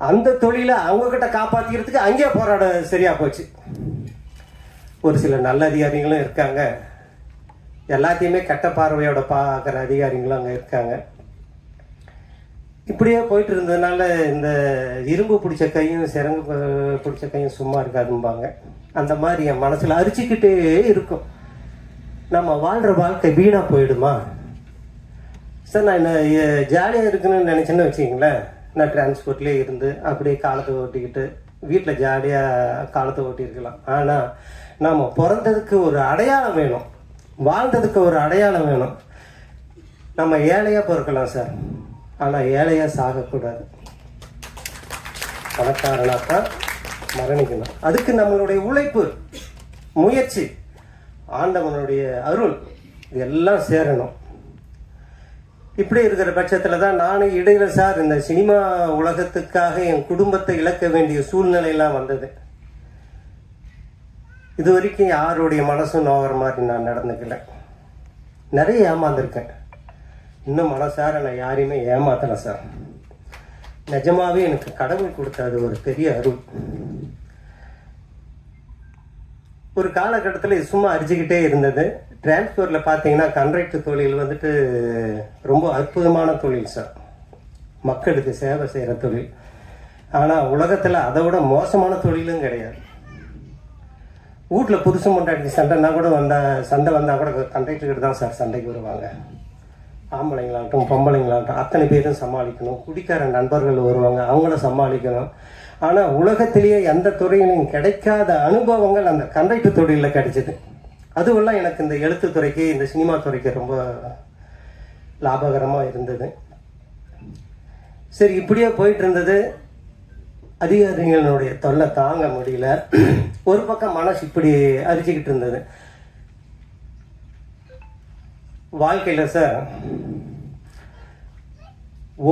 அந்த தொழிலை அவங்க கிட்ட காப்பாத்திக்கிறதுக்கு அங்கேயே போராட சரியா போச்சு. ஒரு சில நல்ல அதிகாரிகளும் இருக்காங்க, எல்லாத்தையுமே கெட்ட பார்வையோட பார்க்குற அதிகாரிகளும் அங்கே இருக்காங்க. இப்படியே போயிட்டு இருந்ததுனால இந்த இரும்பு பிடிச்ச கையும் சிறங்கு பிடிச்ச கையும் சும்மா இருக்காதும்பாங்க. அந்த மாதிரி என் மனசில் அரிச்சிக்கிட்டே இருக்கும். நம்ம வாழ்கிற வாழ்க்கை வீணாக போயிடுமா சார்? நான் என்ன ஜாலியாக இருக்குன்னு நினச்சேன்னு வச்சிங்களேன், நான் டிரான்ஸ்போர்ட்லேயே இருந்து அப்படியே காலத்தை ஓட்டிக்கிட்டு வீட்டில் ஜாலியாக காலத்தை ஓட்டியிருக்கலாம். ஆனால் நாம் பிறந்ததுக்கு ஒரு அடையாளம் வேணும், வாழ்ந்ததுக்கு ஒரு அடையாளம் வேணும். நம்ம ஏழையாக பிறக்கலாம் சார், ஆனால் ஏழையாக சாகக்கூடாது. பணக்காரனாத்தான் மரணிக்கணும். அதுக்கு நம்மளுடைய உழைப்பு, முயற்சி, ஆண்டவனுடைய அருள் எல்லாம் சேரணும். இப்படி இருக்கிற பட்சத்தில் தான் நானும் இடையில சார் இந்த சினிமா உலகத்துக்காக என் குடும்பத்தை இழக்க வேண்டிய சூழ்நிலையெல்லாம் வந்தது. இது வரைக்கும் யாருடைய மனசும் நோகிற மாதிரி நான் நடந்துக்கல. நிறைய ஏமாந்துருக்கேன். இன்னும் மனசார நான் யாரையுமே ஏமாத்தலை சார். நிஜமாவே எனக்கு கடவுள் கொடுத்தது ஒரு பெரிய அருள். ஒரு காலகட்டத்தில் இது சும்மா அரிச்சுக்கிட்டே இருந்தது. டிரான்ஸ்போர்ட்டில் பார்த்தீங்கன்னா கண்ட்ராக்டர் தொழில் வந்துட்டு ரொம்ப அற்புதமான தொழில் சார், மக்களுக்கு சேவை செய்கிற தொழில். ஆனால் உலகத்தில் அதை விட மோசமான தொழிலும் கிடையாது. வீட்டில் புதுசு முண்டாட்டி சண்டைனா கூட சண்டை வந்தால் கூட கண்ட்ராக்டர்கிட்ட தான் சார் சண்டைக்கு வருவாங்க. ஆம்பளைங்களாகட்டும் பொம்பளைங்களாகட்டும் அத்தனை பேரும் சமாளிக்கணும். குடிக்கார நண்பர்கள் வருவாங்க, அவங்கள சமாளிக்கணும். ஆனால் உலகத்திலேயே எந்த துறையிலும் கிடைக்காத அனுபவங்கள் அந்த கண்ட்ராக்டர் தொழிலில் கிடைச்சிது. அதுவெல்லாம் எனக்கு இந்த எழுத்துத்துறைக்கு, இந்த சினிமா துறைக்கு ரொம்ப லாபகரமாக இருந்தது. சரி, இப்படியே போயிட்டு இருந்தது. அதிகாரிகளுடைய தொல்லை தாங்க முடியல. ஒரு பக்கம் மனசு இப்படி அரிச்சுக்கிட்டு இருந்தது. வாழ்க்கையில் சார்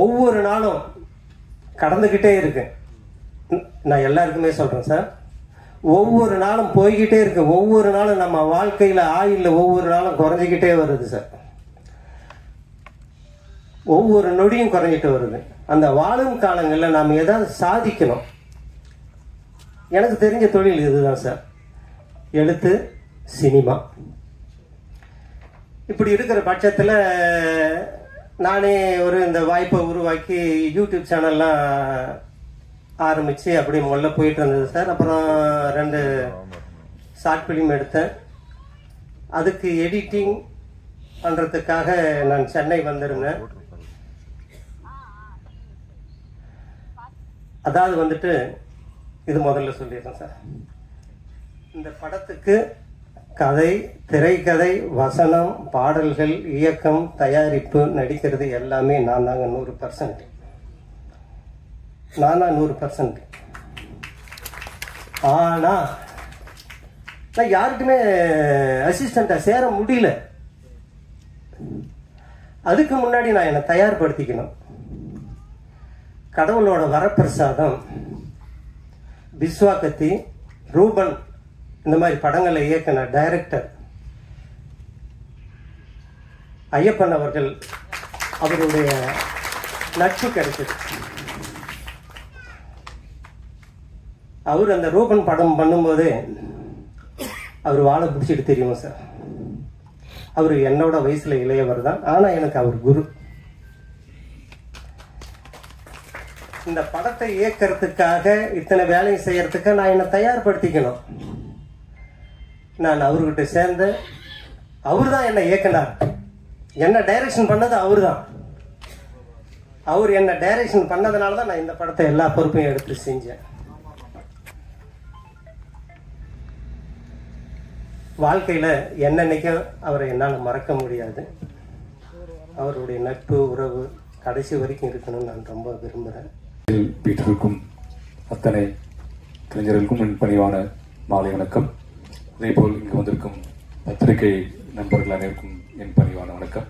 ஒவ்வொரு நாளும் கடந்துக்கிட்டே இருக்கு. நான் எல்லாருக்குமே சொல்கிறேன் சார், ஒவ்வொரு நாளும் போய்கிட்டே இருக்கு. ஒவ்வொரு நாளும் நம்ம வாழ்க்கையில் ஆயுளில் ஒவ்வொரு நாளும் குறைஞ்சிக்கிட்டே வருது சார். ஒவ்வொரு நொடியும் குறைஞ்சிட்டு வருது. அந்த வாழும் காலங்களில் நாம் ஏதாவது சாதிக்கணும். எனக்கு தெரிஞ்ச தொழில் இதுதான் சார், எழுத்து, சினிமா. இப்படி இருக்கிற பட்சத்தில் நானே இந்த வாய்ப்பை உருவாக்கி யூடியூப் சேனல்லாம் ஆரம்பித்து அப்படியே முதல்ல போயிட்டு இருந்தது சார். அப்புறம் 2 ஷார்ட் ஃபிலிம் எடுத்தேன். அதுக்கு எடிட்டிங் பண்ணுறதுக்காக நான் சென்னை வந்திருந்தேன். அதாவது வந்துட்டு இது முதல்ல சொல்லிடுறேன் சார். இந்த படத்துக்கு கதை, திரைக்கதை, வசனம், பாடல்கள், இயக்கம், தயாரிப்பு, நடிக்கிறது எல்லாமே நான் தாங்க 100%. நானா 100%. ஆனா நான் யாருக்குமே அசிஸ்டண்டா சேர முடியல. அதுக்கு முன்னாடி நான் என்னை தயார்படுத்திக்கணும். கடவுளோட வரப்பிரசாதம், விஸ்வாகத்தி, ரூபன் இந்த மாதிரி படங்களை இயக்கின டைரக்டர் ஐயப்பன் அவர்கள், அவருடைய நட்பு கிடைச்சது. அவர் அந்த ரூபன் படம் பண்ணும்போது அவர் வாழை பிடிச்சிட்டு தெரியுமா சார். அவர் என்னோட வயசுல இளையவர் தான், ஆனா எனக்கு அவர் குரு. இந்த படத்தை இயக்கிறதுக்காக இத்தனை வேலையை செய்யறதுக்கு நான் என்னை தயார்படுத்திக்கணும். நான் அவர்கிட்ட சேர்ந்து, அவர் தான் என்னை இயக்கினார். என்ன டைரக்ஷன் பண்ணது அவர் தான். அவர் என்ன டைரக்ஷன் பண்ணதுனால தான் நான் இந்த படத்தை எல்லா பொறுப்பையும் எடுத்து செஞ்சேன். வாழ்க்கையில என்னன்னைக்கும் அவரை என்னால் மறக்க முடியாது. அவருடைய நட்பு, உறவு கடைசி வரைக்கும் இருக்கணும்னு நான் ரொம்ப விரும்புகிறேன். வீட்டிற்கும் அத்தனை கலைஞர்களுக்கும் என் பணிவான மாலை வணக்கம். அதேபோல் இங்கு வந்திருக்கும் பத்திரிகை நண்பர்கள் அனைவருக்கும் என் பணிவான வணக்கம்.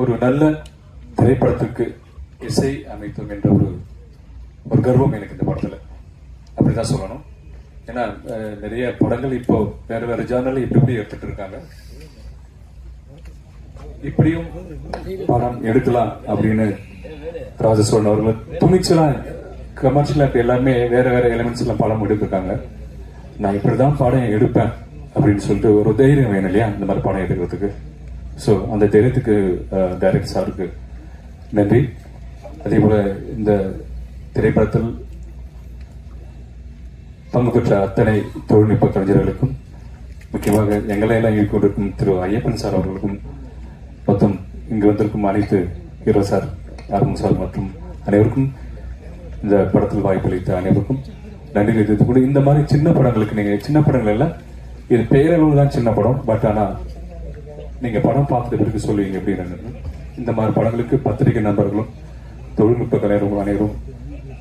ஒரு நல்ல திரைப்படத்துக்கு இசை அமைத்தோம் என்ற ஒரு கர்வம் எனக்கு இந்த படத்தில், அப்படிதான் சொல்லணும். ஏன்னா நிறைய படங்கள் இப்போ வேற வேற ஜானல் இப்படி எடுத்துட்டு இருக்காங்க. இப்படியும் படம் எடுக்கலாம் அப்படின்னு ராஜசோழன் அவர்கள் துணிச்சலா கமர்ஷியலா இப்ப எல்லாருமே வேற வேற எலிமெண்ட்ஸ் எல்லாம் படம் எடுத்திருக்காங்க. நான் இப்படிதான் படம் எடுப்பேன் அப்படின்னு சொல்லிட்டு ஒரு தைரியம் வேணும் இல்லையா இந்த மாதிரி படம் எடுக்கிறதுக்கு. ஸோ அந்த தைரியத்துக்கு டைரக்டர் சாருக்கு நன்றி. அதே போல இந்த திரைப்படத்தில் பங்கு பெற்ற அத்தனை தொழில்நுட்ப கலைஞர்களுக்கும், முக்கியமாக எங்களை எல்லாம் ஈடுகொண்டிருக்கும் திரு ஐயப்பன் சார் அவர்களுக்கும், மொத்தம் இங்கு வந்திருக்கும் அனைத்து ஹீரோ சார், ஆர்மு சார் மற்றும் அனைவருக்கும், இந்த படத்தில் வாய்ப்பளித்த அனைவருக்கும் நன்றி தெரிவித்துக் கொண்டு, இந்த மாதிரி சின்ன படங்களுக்கு நீங்க சின்ன படங்கள் எல்லாம் இது பெயரளவு தான் சின்ன படம், பட் ஆனா நீங்க படம் பார்த்துட்டு பிறகு சொல்லுவீங்க அப்படின்னு. இந்த மாதிரி படங்களுக்கு பத்திரிகை நண்பர்களும் தொழில்நுட்ப கலைஞர்களும் அனைவரும்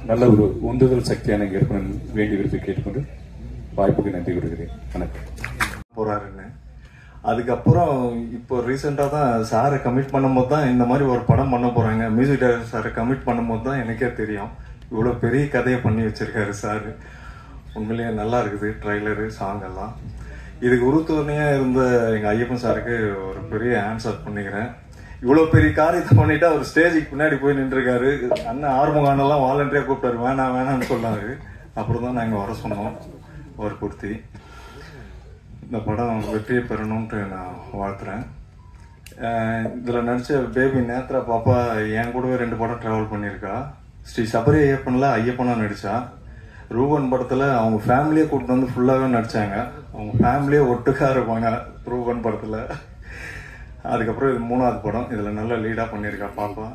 நல்ல ஒரு உந்துதல் சக்தியான இருக்கணும் வேண்டி விரும்பி கேட்டுக்கொண்டு வாய்ப்புக்கு நன்றி விடுகிறேன். வணக்கம். போறாருன்னு அதுக்கப்புறம் இப்போ ரீசெண்டா தான் சாரை கமிட் பண்ணும்போது தான் இந்த மாதிரி ஒரு படம் பண்ண போறாங்க, மியூசிக் டைரக்டர் சாரை கமிட் பண்ணும்போது தான் எனக்கே தெரியும் இவ்வளவு பெரிய கதையை பண்ணி வச்சிருக்காரு சார். உண்மையிலேயே நல்லா இருக்குது ட்ரைலரு, சாங் எல்லாம். இதுக்கு உறுதுணையா இருந்த எங்க ஐயப்பன் சாருக்கு ஒரு பெரிய ஆன்சர் பண்ணிக்கிறேன். இவ்வளவு பெரிய காரியத்தை பண்ணிட்டு அவர் ஸ்டேஜுக்கு பின்னாடி போய் நின்றுருக்காரு. அண்ணன் ஆறுமுகானெல்லாம் வாலண்டியரா கூப்பிட்டாரு, வேணாம் வேணாம்னு சொன்னாரு. அப்புறம் தான் நாங்க வர சொன்னோம் வற்புறுத்தி. இந்த படம் வெற்றியை பெறணும்ட்டு நான் வாழ்த்துறேன். இதுல நடிச்ச பேபி நேத்ரா பாப்பா என் கூடவே 2 படம் டிராவல் பண்ணியிருக்கா. ஸ்ரீ சபரி ஐயப்பன்ல ஐயப்பனா நடிச்சா. ரூபன் படத்துல அவங்க ஃபேமிலியே கூப்பிட்டு வந்து ஃபுல்லாவே நடிச்சாங்க. அவங்க ஃபேமிலியே ஒட்டுக்கா இருப்பாங்க ரூபன் படத்துல. அதுக்கப்புறம் இது 3வது படம். இதுல நல்ல லீடா பண்ணியிருக்கா பாப்பா.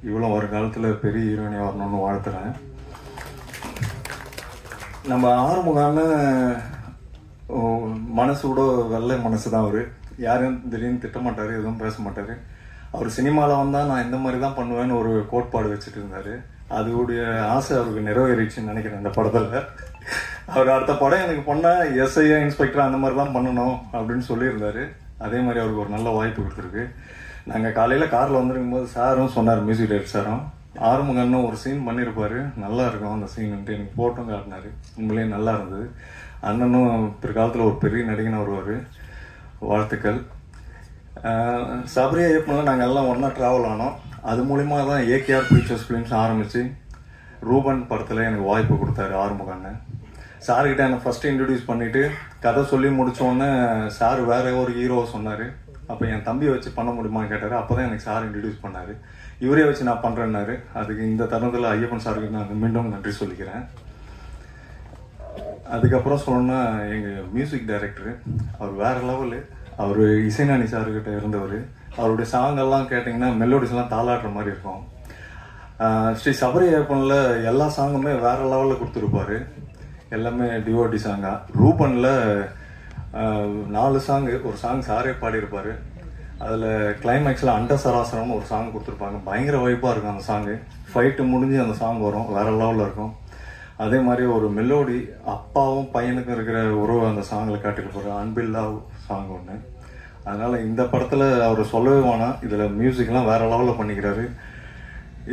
இவ்வளவு வருங்காலத்துல பெரிய ஹீரோயினியா வரணும்னு வாழ்த்துறேன். நம்ம ஆறுமுகான மனசு கூட வெள்ளை மனசு தான். அவரு யாரையும் திடீர்னு திட்ட மாட்டாரு, எதுவும் பேச மாட்டாரு. அவர் சினிமால வந்தா நான் இந்த மாதிரி தான் பண்ணுவேன்னு ஒரு கோட்பாடு வச்சுட்டு இருந்தாரு. அதோடைய ஆசை அவருக்கு நிறைவேறிச்சுன்னு நினைக்கிறேன் இந்த படத்துல. அவர் அடுத்த படம் எனக்கு பண்ணா எஸ்ஐயா இன்ஸ்பெக்டர் அந்த மாதிரி தான் பண்ணணும் அப்படின்னு சொல்லியிருந்தாரு. அதே மாதிரி அவருக்கு ஒரு நல்ல வாய்ப்பு கொடுத்துருக்கு. நாங்க காலையில கார்ல வந்திருக்கும் போது சாரும் சொன்னார், மியூசிக் டைரக்டர் சாரும், ஆறுமுகன்னு ஒரு சீன் பண்ணியிருப்பாரு, நல்லா இருக்கும் அந்த சீன்ட்டு எனக்கு போட்டோம் காட்டினாரு. உண்மையிலேயே நல்லா இருந்தது. அண்ணனும் பிற்காலத்தில் ஒரு பெரிய நடிகனா வருவார். வாழ்த்துக்கள். சபரி ஐயப்பனில் நாங்கள் எல்லாம் ஒன்றா ட்ராவல் ஆனோம். அது மூலிமா தான் ஏகேஆர் பிக்சர்ஸ் ஃபிலிம்ஸ் ஆரம்பித்து ரூபன் படத்தில் எனக்கு வாய்ப்பு கொடுத்தாரு ஆறுமுகன்னு. சார்கிட்ட எனக்கு ஃபஸ்ட்டு இன்ட்ரடியூஸ் பண்ணிவிட்டு கதை சொல்லி முடித்தோடனே சார் வேற ஒரு ஹீரோவை சொன்னார். அப்போ என் தம்பியை வச்சு பண்ண முடியுமான்னு கேட்டார். அப்போ தான் எனக்கு சார் இன்ட்ரடியூஸ் பண்ணார். இவரே வச்சு நான் பண்ணுறேன்னாரு. அதுக்கு இந்த தருணத்தில் ஐயப்பன் சாருக்கு நான் மீண்டும் நன்றி சொல்லிக்கிறேன். அதுக்கப்புறம் சொல்லணும்னா எங்கள் மியூசிக் டைரக்டரு அவர் வேற லெவலு. அவர் இசைஞானி சாருக்கிட்ட இருந்தவர். அவருடைய சாங்கெல்லாம் கேட்டிங்கன்னா மெலோடிஸ்லாம் தாளாடுற மாதிரி இருக்கும். ஸ்ரீ சபரி ஐயப்பனில் எல்லா சாங்குமே வேற லெவலில் கொடுத்துருப்பாரு. எல்லாமே டிவோட்டி சாங்கா. ரூபனில் 4 சாங்கு, ஒரு சாங் சாரே பாடியிருப்பார். அதில் கிளைமேக்ஸில் அண்டசராசனம்னு ஒரு சாங் கொடுத்துருப்பாங்க. பயங்கர வைப்பாக இருக்கும் அந்த சாங்கு. ஃபைட்டு முடிஞ்சு அந்த சாங் வரும், வேற லெவலில் இருக்கும். அதே மாதிரி ஒரு மெலோடி அப்பாவும் பையனுக்கும் இருக்கிற உறவு அந்த சாங்கில் காட்டியிருப்பாரு. அன்பில்லா சாங் ஒன்று. அதனால இந்த படத்தில் அவர் சொல்லவே வேணாம். இதில் மியூசிக்லாம் வேற லெவலில் பண்ணிக்கிறாரு.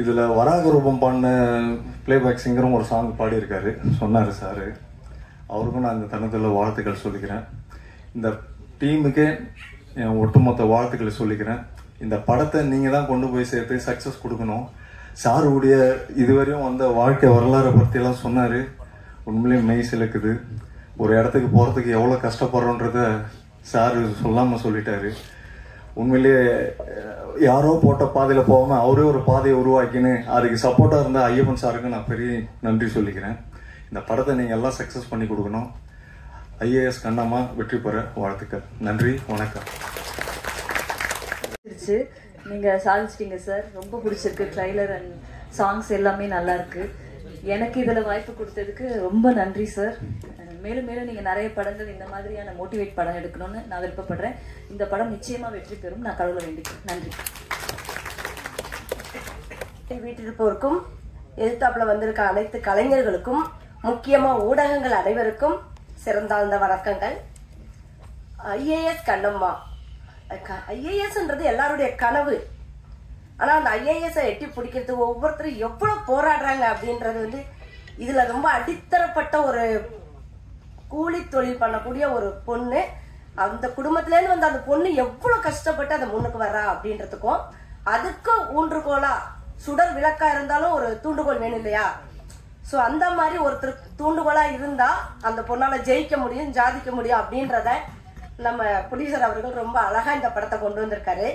இதில் வராக ரூபம் பாடின பிளேபேக் சிங்கரும் ஒரு சாங் பாடியிருக்காரு சொன்னார் சார். அவருக்கும் நான் இந்த தருணத்தில் வாழ்த்துக்கள் சொல்லிக்கிறேன். இந்த டீமுக்கே என் ஒட்டுமொத்த வாழ்த்துக்களை சொல்லிக்கிறேன். இந்த படத்தை நீங்கள் தான் கொண்டு போய் சேர்த்து சக்ஸஸ் கொடுக்கணும். சாருடைய இதுவரையும் வந்த வாழ்க்கை வரலாறை பற்றியெல்லாம் சொன்னார். உண்மையிலேயே மெய் சிலுக்குது. ஒரு இடத்துக்கு போகிறதுக்கு எவ்வளோ கஷ்டப்படுறோன்றத சாரு சொல்லாமல் சொல்லிட்டாரு. உண்மையிலேயே யாரோ போட்ட பாதையில் போகாமல் அவரே ஒரு பாதையை உருவாக்கின்னு அதுக்கு சப்போர்ட்டாக இருந்த ஐயப்பன் சாருக்கு நான் பெரிய நன்றி சொல்லிக்கிறேன். இந்த படத்தை நீங்கள் எல்லாம் சக்ஸஸ் பண்ணி கொடுக்கணும். ஐஏஎஸ் கண்ணம்மா வெற்றி பெற வாழ்த்துக்கள். நன்றி, வணக்கம். நீங்கள் சாதிச்சிட்டீங்க சார். ரொம்ப பிடிச்சிருக்கு. ட்ரைலர் அண்ட் சாங்ஸ் எல்லாமே நல்லா இருக்கு. எனக்கு இதில் வாய்ப்பு கொடுத்ததுக்கு ரொம்ப நன்றி சார். மேலும் மேலும் நீங்கள் நிறைய படங்கள் இந்த மாதிரியான மோட்டிவேட் படம் எடுக்கணும்னு நான் விருப்பப்படுறேன். இந்த படம் நிச்சயமாக வெற்றி பெறும். நான் கடவுளை வேண்டிக்கிறேன். நன்றி. வீட்டிருப்போருக்கும் எதிர்த்தாப்புல வந்திருக்க அனைத்து கலைஞர்களுக்கும், முக்கியமாக ஊடகங்கள் அனைவருக்கும் சிறந்தாழ்ந்த வணக்கங்கள். ஐஏஎஸ் கண்ணம்மா. ஐஏஎஸ்ன்றது எல்லாருடைய கனவு. ஆனா அந்த ஐஏஎஸ் எட்டி பிடிக்கிறதுக்கு ஒவ்வொருத்தரும் எவ்வளவு போராடுறாங்க அப்படின்றது இதுல ரொம்ப அடித்தரப்பட்ட ஒரு கூலி தொழில் பண்ணக்கூடிய ஒரு பொண்ணு. அந்த குடும்பத்துல இருந்து அந்த பொண்ணு எவ்வளவு கஷ்டப்பட்டு அந்த முன்னுக்கு வர்றா அப்படின்றதுக்கும் அதுக்கும் ஊன்றுகோலா சுடர் விளக்கா இருந்தாலும் ஒரு தூண்டுகோல் வேணும் இல்லையா? ஸோ அந்த மாதிரி ஒருத்தர் தூண்டுகோலா இருந்தா அந்த பொண்ணால ஜெயிக்க முடியும், ஜாதிக்க முடியும் அப்படின்றத நம்ம ப்ரொடியூசர் அவர்கள் ரொம்ப அழகா இந்த படத்தை கொண்டு வந்திருக்காரு.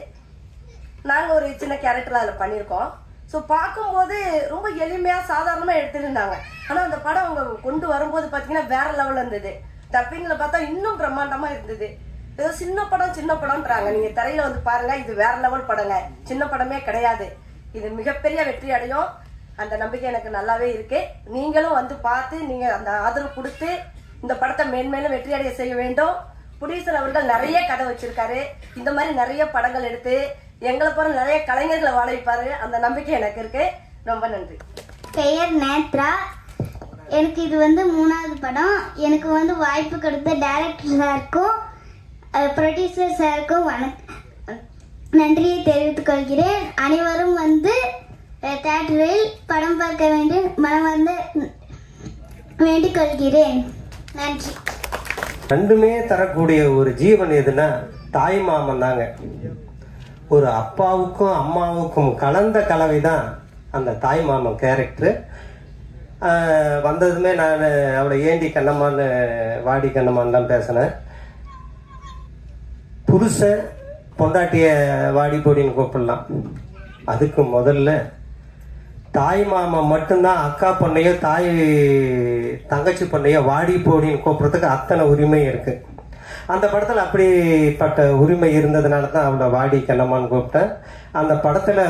நாங்க ஒரு சின்ன கேரக்டர் அதில் பண்ணியிருக்கோம். ஸோ பார்க்கும்போது ரொம்ப எளிமையா சாதாரணமா எடுத்துருந்தாங்க. ஆனா அந்த படம் அவங்க கொண்டு வரும்போது பாத்தீங்கன்னா வேற லெவல்ல இருந்தது. டப்பிங்ல பார்த்தா இன்னும் பிரம்மாண்டமா இருந்தது. ஏதோ சின்ன படம்ன்றாங்க. நீங்க திரையில வந்து பாருங்க, இது வேற லெவல் படங்க, சின்ன படமே கிடையாது. இது மிகப்பெரிய வெற்றி அடையும், அந்த நம்பிக்கை எனக்கு நல்லாவே இருக்கு. நீங்களும் வந்து பார்த்து நீங்க அந்த ஆதரவு கொடுத்து இந்த படத்தை மேன்மேலும் வெற்றி அடைய செய்ய வேண்டும். ப்ரொடியூசர் அவர்கள் நிறைய கதை வச்சிருக்காரு. இந்த மாதிரி நிறைய படங்கள் எடுத்து எங்களை போற நிறைய கலைஞர்களை வாழ வைப்பாரு. அந்த நம்பிக்கை எனக்கு இருக்கு. ரொம்ப நன்றி. பெயர் நேத்ரா. எனக்கு இது வந்து 3வது படம். எனக்கு வந்து வாய்ப்பு கொடுத்த டைரக்டர் சாருக்கும் ப்ரொடியூசர் சாருக்கும் நன்றியை தெரிவித்துக் கொள்கிறேன். அனைவரும் வந்து தியேட்டரில் படம் பார்க்க வேண்டும் மனம் வந்து வேண்டிக் கொள்கிறேன். நன்றி. ரெண்டுமே தரக்கூடிய ஒரு ஜீவன் எதுனா தாய் மாமன் தாங்க. ஒரு அப்பாவுக்கும் அம்மாவுக்கும் கலந்த கலவை தான் அந்த தாய் மாமன் கேரக்டர். வந்ததுமே நான் அவளை ஏண்டி கண்ணம்மான்னு வாடி கண்ணம்மான்னு தான் பேசினேன். புருஷன் பொண்டாட்டிய வாடி போடின்னு கூப்பிடலாம். அதுக்கு முதல்ல தாய் மாமன் மட்டும்தான் அக்கா பொண்ணையோ தாய் தங்கச்சி பொண்ணையோ வாடி போடின்னு கூப்பிட்றதுக்கு அத்தனை உரிமை இருக்கு. அந்த படத்தில் அப்படிப்பட்ட உரிமை இருந்ததுனால தான் அவளை வாடி கண்ணம்மான்னு கூப்பிட்டேன். அந்த படத்தில்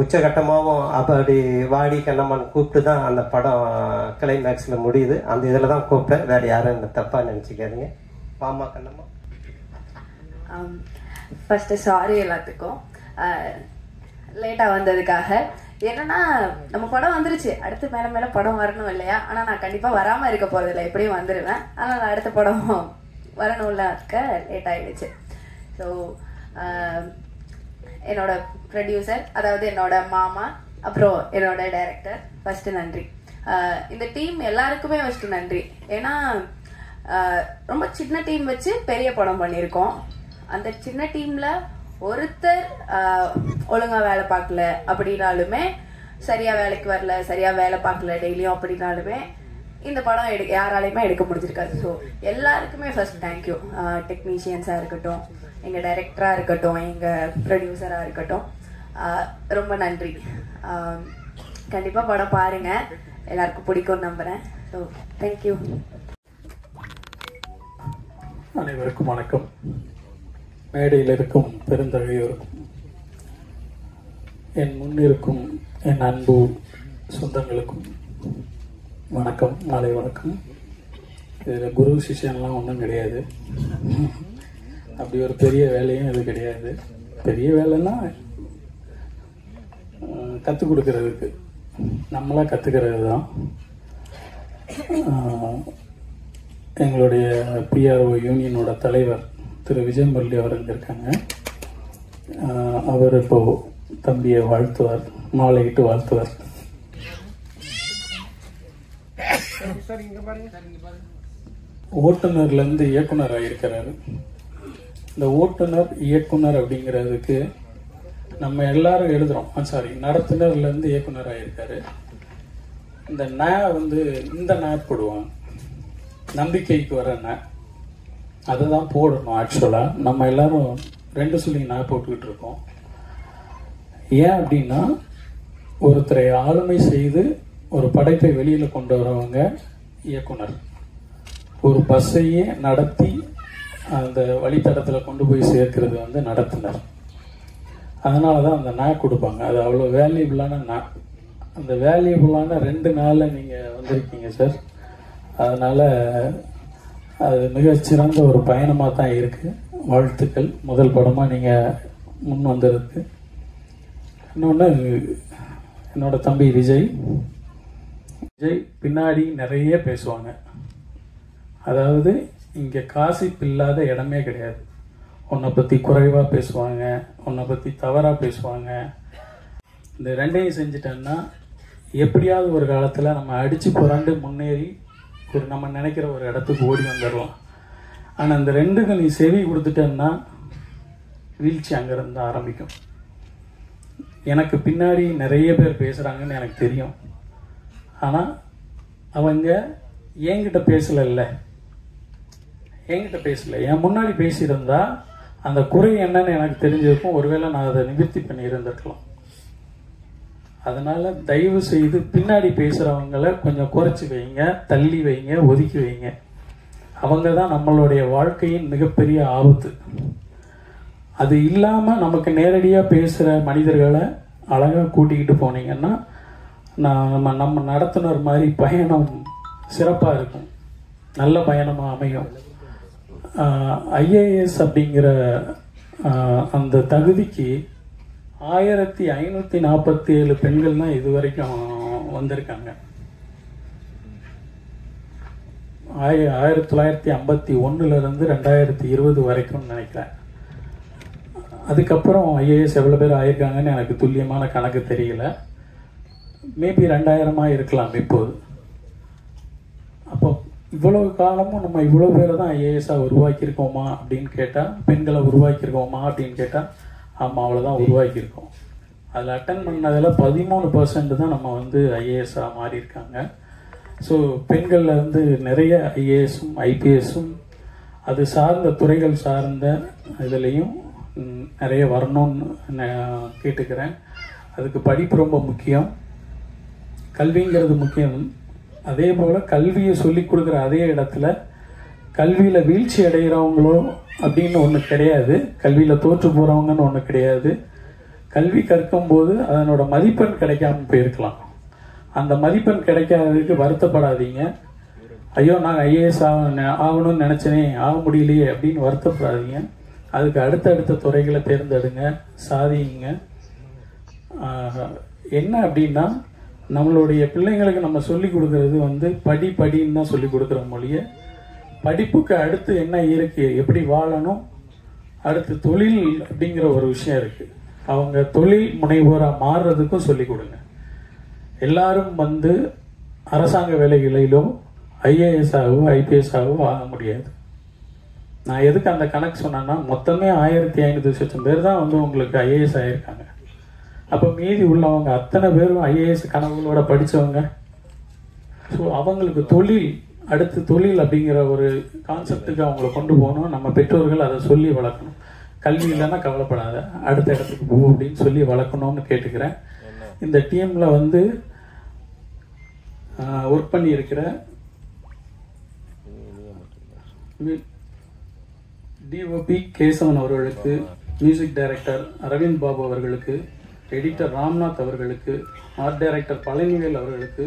உச்சகட்டமாகவும் அப்படி வாடி கண்ணம்மான்னு கூப்பிட்டு தான் அந்த படம் கிளைமேக்ஸில் முடியுது. அந்த இதில் தான் கூப்பிட்டேன், வேற யாரும் தப்பாக நினச்சிக்காதீங்க. மாமா கண்ணம்மா. ஃபர்ஸ்ட் சாரி எல்லாத்துக்கும் லேட்டாக வந்ததுக்காக. என்னன்னா நம்ம படம் வந்துருச்சு, அடுத்து மேலே மேலே படம் வரணும் இல்லையா? ஆனால் நான் கண்டிப்பாக வராமல் இருக்க போகிறதில்ல, எப்படியும் வந்துடுவேன். ஆனால் நான் அடுத்த படம் வரணும்ல, அதுக்கு லேட் ஆகிடுச்சு. ஸோ என்னோட ப்ரொடியூசர், அதாவது என்னோட மாமா, அப்புறம் என்னோட டைரக்டர், ஃபர்ஸ்ட் நன்றி. இந்த டீம் எல்லாருக்குமே ஃபர்ஸ்ட் நன்றி. ஏன்னா ரொம்ப சின்ன டீம் வச்சு பெரிய படம் பண்ணியிருக்கோம். அந்த சின்ன டீம்ல ஒருத்தர் ஒழுங்கா வேலை பார்க்கல அப்படின்னாலுமே, சரியா வேலைக்கு வரல, சரியா வேலை பார்க்கல டெய்லியும் அப்படின்னாலுமே இந்த படம் யாராலையுமே எடுக்க முடிஞ்சிருக்காது. ஸோ எல்லாருக்குமே ஃபர்ஸ்ட் தேங்க்யூ. டெக்னீஷியன்ஸா இருக்கட்டும், எங்க டைரக்டரா இருக்கட்டும், எங்க ப்ரொடியூசரா இருக்கட்டும், ரொம்ப நன்றி. கண்டிப்பா படம் பாருங்க, எல்லாருக்கும் பிடிக்கும்னு நம்புறேன். So thank you. அனைவருக்கும் வணக்கம். மேடையில் இருக்கும் பெருந்தகையோருக்கும், என் முன்னிருக்கும் என் அன்பு சொந்தங்களுக்கும் வணக்கம், மாலை வணக்கம். இதில் குரு சிஷ்யன்லாம் ஒன்றும் கிடையாது. அப்படி ஒரு பெரிய வேலையும் இது கிடையாது. பெரிய வேலைன்னா கற்றுக் கொடுக்கறதுக்கு, நம்மளா கற்றுக்கிறது தான். எங்களுடைய பிஆர்ஓ யூனியனோட தலைவர் திரு விஜய் முரளி அவர்கள் இருக்காங்க. அவர் இப்போ தம்பியை வாழ்த்துவார், மாலையிட்டு வாழ்த்துவார். ஓட்டுநர்ல இருந்து இயக்குனர் ஆகியிருக்கிறாரு. இந்த ஓட்டுநர் இயக்குனர் அப்படிங்கிறதுக்கு நம்ம எல்லாரும் எழுதுறோம். நடத்துனர்ல இருந்து இயக்குனர் ஆகியிருக்காரு. இந்த வந்து இந்த போடுவாங்க, நம்பிக்கைக்கு வர அதை தான் போடணும். ஆக்சுவலா நம்ம எல்லாரும் 2 சொல்லி போட்டுக்கிட்டு இருக்கோம். ஏன் அப்படின்னா, ஒருத்தரை ஆளுமை செய்து ஒரு படைப்பை வெளியில கொண்டு வரவங்க இயக்குனர். ஒரு பஸ்ஸையே நடத்தி அந்த வழித்தடத்துல கொண்டு போய் சேர்க்கிறது வந்து நடத்துனர். அதனாலதான் அந்த கொடுப்பாங்க. அது அவ்வளவு வேல்யூபிளான அந்த வேல்யூபிளான 2 நாள்ல நீங்க வந்திருக்கீங்க சார். அதனால அது மிகச்சிறந்த ஒரு பயணமாக தான் இருக்கு. வாழ்த்துக்கள். முதல் படமா நீங்க முன் வந்ததுக்கு. இன்னொன்று, என்னோட தம்பி விஜய் பின்னாடி நிறைய பேசுவாங்க. அதாவது இங்க காசிப் இல்லாத இடமே கிடையாது. உன்னை பத்தி குறைவா பேசுவாங்க, உன்னை பத்தி தவறா பேசுவாங்க. இந்த 2ஐயும் செஞ்சுட்டேன்னா எப்படியாவது ஒரு காலத்துல நம்ம அடிச்சு புரண்டு முன்னேறி நம்ம நினைக்கிற ஒரு இடத்துக்கு ஓடி வந்துடலாம். ஆனா அந்த 2க்கு நீ செவி கொடுத்துட்டேன்னா வீழ்ச்சி அங்கிருந்து ஆரம்பிக்கும். எனக்கு பின்னாடி நிறைய பேர் பேசுகிறாங்கன்னு எனக்கு தெரியும். ஆனால் அவங்க என்கிட்ட பேசலைல்ல, என்கிட்ட பேசலை. என் முன்னாடி பேசியிருந்தா அந்த குறை என்னன்னு எனக்கு தெரிஞ்சிருக்கும். ஒருவேளை நான் அதை நிவர்த்தி பண்ணி இருந்திருக்கலாம். அதனால் தயவு செய்து பின்னாடி பேசுகிறவங்கள கொஞ்சம் குறைச்சி வைங்க, தள்ளி வைங்க, ஒதுக்கி வைங்க. அவங்க தான் நம்மளுடைய வாழ்க்கையின் மிகப்பெரிய ஆபத்து. அது இல்லாமல் நமக்கு நேரடியாக பேசுகிற மனிதர்களை அழகாக கூட்டிக்கிட்டு போனீங்கன்னா நம்ம நடத்துனர் மாதிரி பயணம் சிறப்பாக இருக்கும், நல்ல பயணமாக அமையும். IAS அப்படிங்கிற அந்த தகுதிக்கு 1547 பெண்கள் தான் இது வரைக்கும் வந்திருக்காங்க. 1951 2020 வரைக்கும் நினைக்கிறேன். அதுக்கப்புறம் IAS எவ்வளோ பேர் ஆயிருக்காங்கன்னு எனக்கு துல்லியமான கணக்கு தெரியல. மேபி 2000 இருக்கலாம் இப்போது. அப்போ இவ்வளவு காலமும் நம்ம இவ்வளோ பேரை தான் IAS-ஆக உருவாக்கியிருக்கோமா அப்படின்னு கேட்டால், பெண்களை உருவாக்கியிருக்கோமா அப்படின்னு கேட்டால், ஆமாம், அவ்வளோதான் உருவாக்கியிருக்கோம். அதில் அட்டன் பண்ணதில் 13% தான் நம்ம வந்து IAS-ஆக மாறியிருக்காங்க. ஸோ பெண்களில் வந்து நிறைய IAS-உம் IPS-உம் அது சார்ந்த துறைகள் சார்ந்த இதுலேயும் நிறைய வரணும்னு நான் கேட்டுக்கிறேன். அதுக்கு படிப்பு ரொம்ப முக்கியம், கல்விங்கிறது முக்கியம். அதே போல் கல்வியை சொல்லி கொடுக்குற அதே இடத்துல கல்வியில் வீழ்ச்சி அடைகிறவங்களோ அப்படின்னு ஒன்று கிடையாது, கல்வியில் தோற்று போகிறவங்கன்னு ஒன்று கிடையாது. கல்வி கற்கும்போது அதனோட மதிப்பெண் கிடைக்காம போயிருக்கலாம். அந்த மதிப்பெண் கிடைக்காததுக்கு வருத்தப்படாதீங்க. ஐயோ நாங்கள் IAS ஆகணும்னு நினச்சேனே, ஆக முடியலையே அப்படின்னு வருத்தப்படாதீங்க. அதுக்கு அடுத்தடுத்த துறைகளை தேர்ந்தெடுங்க, சாதிங்க. என்ன அப்படின்னா, நம்மளுடைய பிள்ளைங்களுக்கு நம்ம சொல்லி கொடுக்கறது வந்து படின்னு தான் சொல்லி கொடுக்குற மொழிய, படிப்புக்கு அடுத்து என்ன இருக்கு, எப்படி வாழணும், அடுத்து தொழில் அப்படிங்கிற ஒரு விஷயம் இருக்கு. அவங்க தொழில் முனைவோராக மாறுறதுக்கும் சொல்லி கொடுங்க. எல்லாரும் வந்து அரசாங்க வேலைகளிலோ IAS-ஆகவோ IPS-ஆகவோ ஆக முடியாது. நான் எதுக்கு அந்த கணக்கு சொன்னேன்னா, மொத்தமே 1500 லட்சம் பேர் தான் வந்து உங்களுக்கு IAS ஆகியிருக்காங்க. அப்போ மீதி உள்ளவங்க அத்தனை பேரும் IAS கனவுகளோட படித்தவங்க. ஸோ அவங்களுக்கு அடுத்து தொழில் அப்படிங்கிற ஒரு கான்செப்டுக்கு அவங்கள கொண்டு போகணும். நம்ம பெற்றோர்கள் அதை சொல்லி வளர்க்கணும். கல்வி இல்லைன்னா கவலைப்படாத, அடுத்த இடத்துக்கு போ அப்படின்னு சொல்லி வளர்க்கணும்னு கேட்டுக்கிறேன். இந்த டீமில் வந்து ஒர்க் பண்ணி இருக்கிற DOP கேசவன் அவர்களுக்கு, மியூசிக் டைரக்டர் அரவிந்த் பாபு அவர்களுக்கு, எடிட்டர் ராம்நாத் அவர்களுக்கு, ஆர்ட் டைரக்டர் பழனிவேல் அவர்களுக்கு,